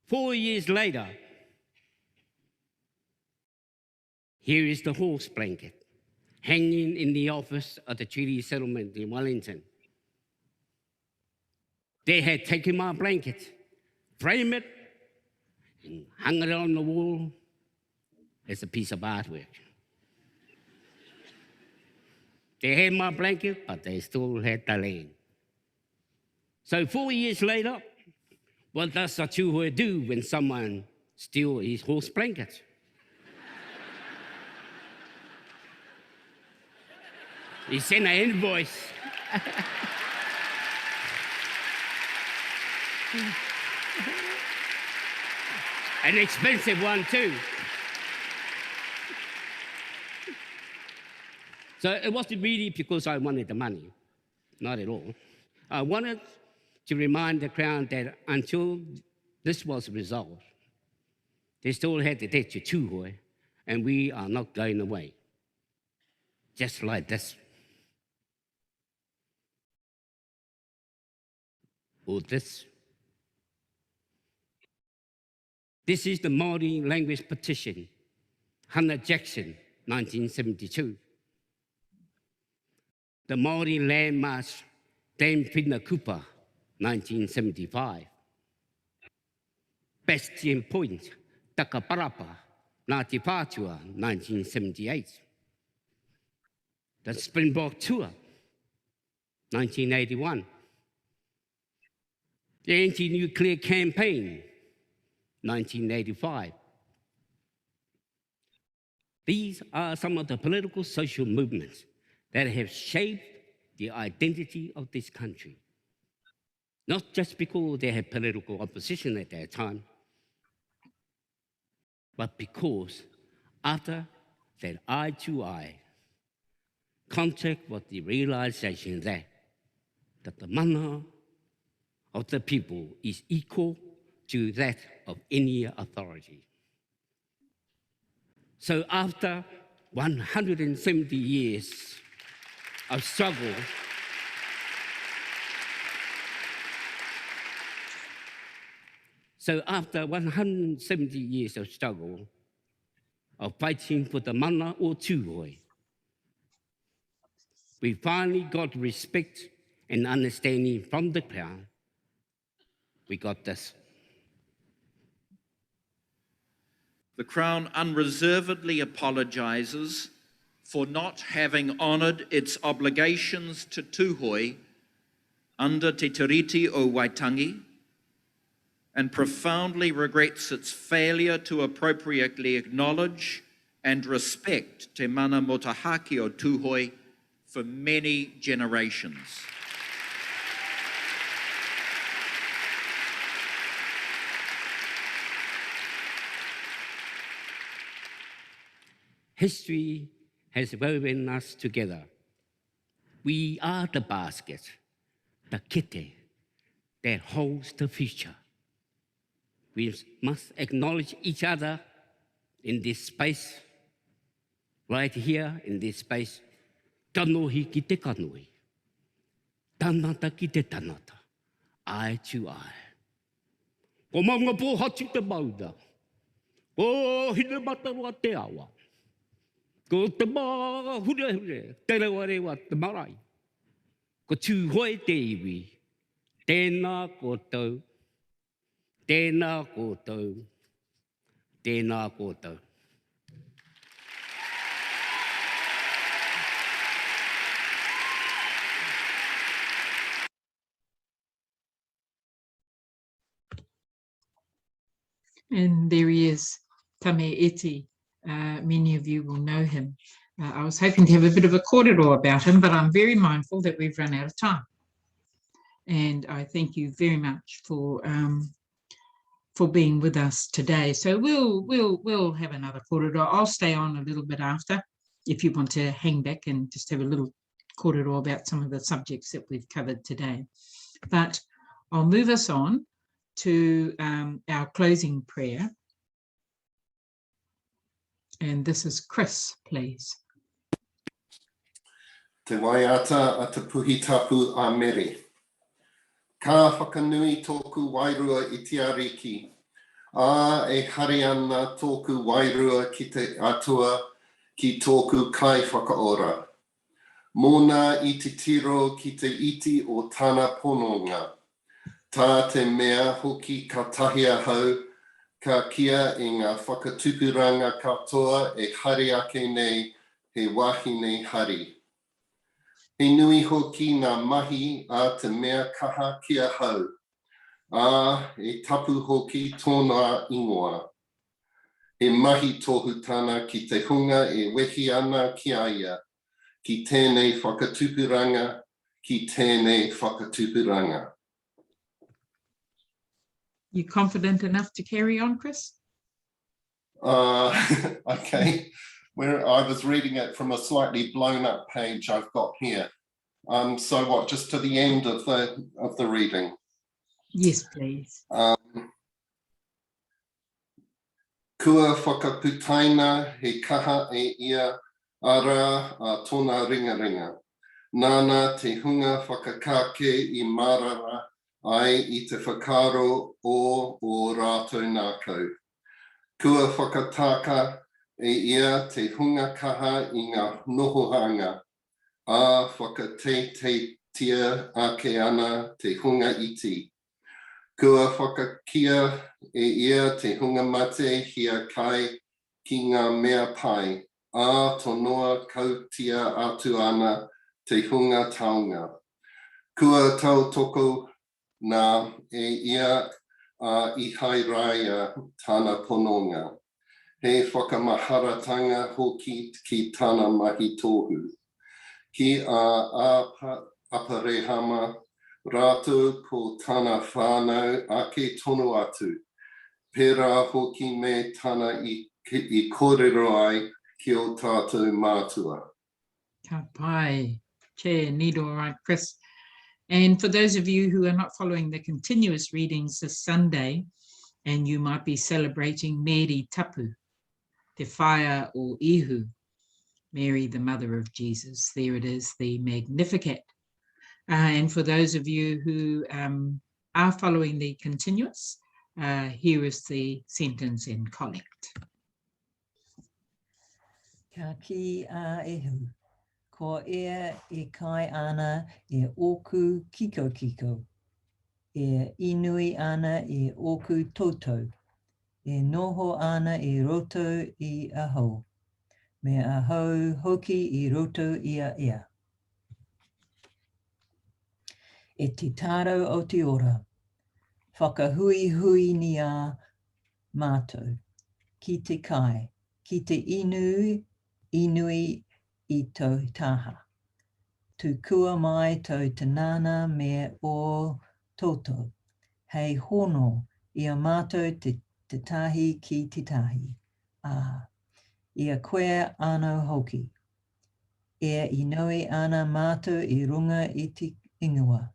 4 years later, here is the horse blanket hanging in the office of the Treaty Settlement in Wellington. They had taken my blanket, framed it, and hung it on the wall as a piece of artwork. They had my blanket, but they still had the land. So 4 years later, what does a Tūhoe do when someone steals his horse blanket? He sent an invoice. An expensive one too. So it wasn't really because I wanted the money, not at all. I wanted to remind the Crown that until this was resolved, they still had the debt to Tūhoe, and we are not going away. Just like this. Or this. This is the Māori language petition, Hannah Jackson, 1972. The Māori land march, Dame Whina Kupa, 1975. Bastion Point, Takaparapa, Ngāti Pātua, 1978. The Springbok Tour, 1981. The Anti-Nuclear Campaign, 1985. These are some of the political social movements that have shaped the identity of this country. Not just because they had political opposition at that time, but because after that eye-to-eye contact with the realization that the mana of the people is equal to that of any authority. So after 170 years of struggle, of fighting for the mana o Tūhoe, we finally got respect and understanding from the Crown. We got this. The Crown unreservedly apologises for not having honoured its obligations to Tūhoe under Te Tiriti o Waitangi, and profoundly regrets its failure to appropriately acknowledge and respect Te mana motahaki o Tūhoe for many generations. History has woven us together. We are the basket, the kete that holds the future. We must acknowledge each other in this space, right here in this space. Tanohi ki te kanoi, tanata ki te tanata, eye to eye. Ko maunga po hatu te mauda, ko hine matawa te awa. Ko te mā hure hure, te rewa te marae. Ko Tūhoe te iwi, tēnā koutou, tēnā koutou, tēnā koutou. And there he is, Tame Iti. Many of you will know him. I was hoping to have a bit of a kōrero about him, but I'm very mindful that we've run out of time. And I thank you very much for being with us today. So we'll have another kōrero. I'll stay on a little bit after, if you want to hang back and just have a little kōrero about some of the subjects that we've covered today. But I'll move us on to our closing prayer. And this is Chris, please. Te waiata a te puhi tapu a mere. Ka whakanui tōku wairua I te ariki. A e hari ana tōku wairua ki te atua ki tōku kai whakaora. Mōna I te tiro ki te iti o tāna pononga. Tā te mea hoki ka tahia hau, ka kia I ngā whakatupuranga katoa e hari ake nei he wahine hari. He nui hoki ngā mahi a te mea kaha kia hau. A e tapu hoki tōna ingoa. He mahi tohu tāna ki te hunga e wehi ana ki aia. Ki tēnei whakatupuranga, ki tēnei whakatupuranga. You confident enough to carry on, Chris? Okay. Where I was reading it from a slightly blown up page I've got here. So what, just to the end of the reading? Yes, please. Kua whakaputaina he kaha e ia ara a tōna ringa. Nāna te hunga whakakake I marara ai I te whakaro o rātou nākau. Kua whakataka e ia te hunga kaha I ngā nohohanga. A whakateitetia ake ana te hunga iti. Kua whakakia e ia te hunga mate hia kai ki ngā mea pai. A tonoa kautia atu ana te hunga taunga. Kua tau toko nā e ia a ihai raya tāna pononga. He whakamaharatanga hoki ki tāna mahi tohu. Ki a aparehama rātou ko tāna whānau ake tonu atu. Pērā hoki me tāna I kōrero ai ki o tātou mātua. Ka pai. Chair, Nido, all right, Chris. And for those of you who are not following the continuous readings this Sunday, and you might be celebrating Mary Tapu, Te Whaia o Ihu, Mary, the mother of Jesus. There it is, the Magnificat. And for those of you who are following the continuous, here is the sentence in collect. Ka ki a ehu, ko ea e kai ana e oku kiko, e Īnoi ana e oku toto, e noho ana I roto I aho, me aho hoki I roto ia. E te taro o te ora, whakahui ni a mātou, ki te kai, ki te Īnoi I tau taha. Tu kua mai tau te nana me o toto, hei hono ia mātou te tahi ki te tahi. Ia koe ano hoki. Ia Īnoi ana mātou I runga I te ingoa.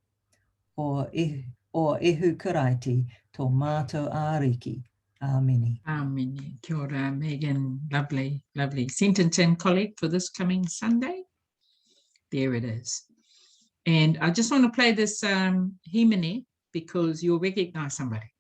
O ehu karaiti tō mātou āriki. Āmeni. Amen. Kia ora, Megan. Lovely, lovely. Sentence and collect for this coming Sunday. There it is. And I just want to play this himene because you'll recognize somebody.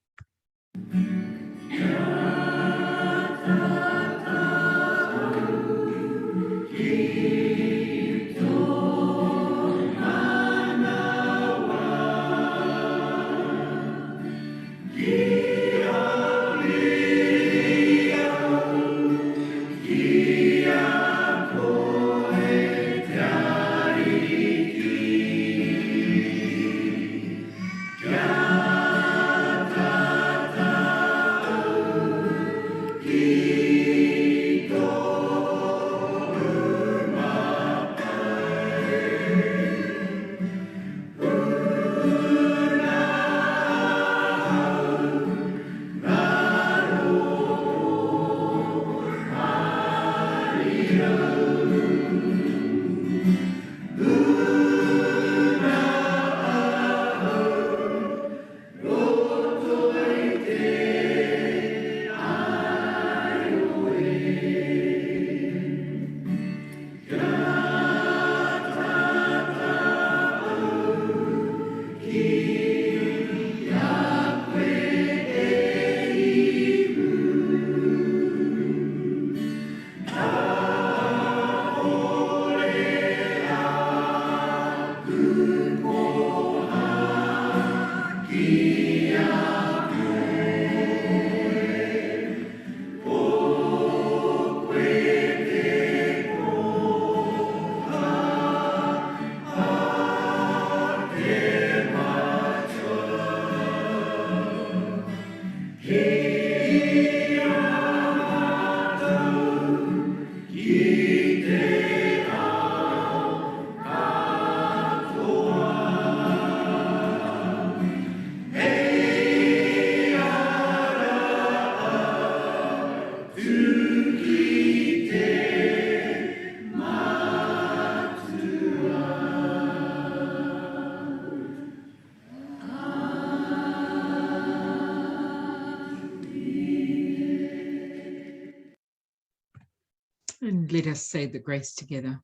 And let us say the grace together.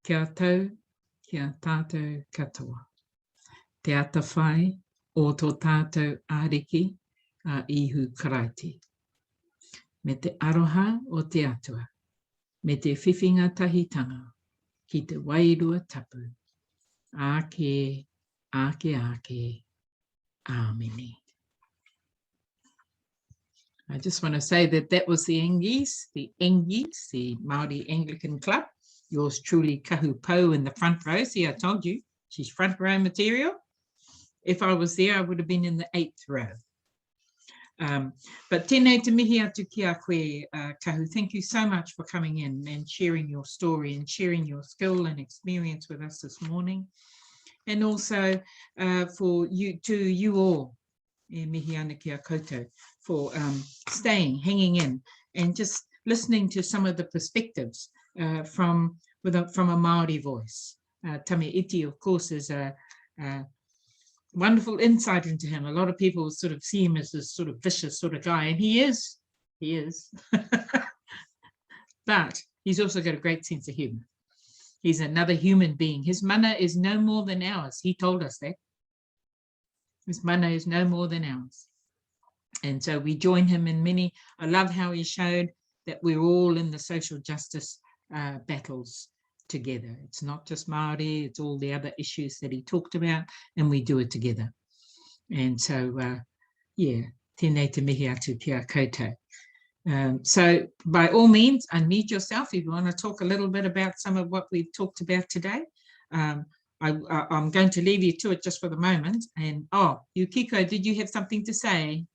Kia tau, kia tātou katoa. Te ata whai o tō tātou āriki a ihu karaiti. Me te aroha o te atua, me te whiwhinga tahitanga, ki te wairua tapu. Ake, ake, ake, āmeni. I just want to say that that was the Engies, the Māori Anglican Club. Yours truly, Kaha Pou, in the front row. See, I told you, she's front row material. If I was there, I would have been in the 8th row. But tēnei te mihi atu ki a koe, Kahu. Thank you so much for coming in and sharing your story and sharing your skill and experience with us this morning. And also for you all, e mihi ana ki a koutou, for staying, hanging in, and just listening to some of the perspectives from a Māori voice. Tame iti, of course, is a wonderful insight into him. A lot of people sort of see him as this sort of vicious sort of guy, and he is. But he's also got a great sense of humor. He's another human being. His mana is no more than ours. He told us that. His mana is no more than ours. And so we join him in many. I love how he showed that we're all in the social justice battles together. It's not just Māori, it's all the other issues that he talked about, and we do it together. And so, yeah, tēnei te mihi atu ki a koutou. So by all means, unmute yourself if you want to talk a little bit about some of what we've talked about today. I'm going to leave you to it just for the moment. And Yukiko, did you have something to say?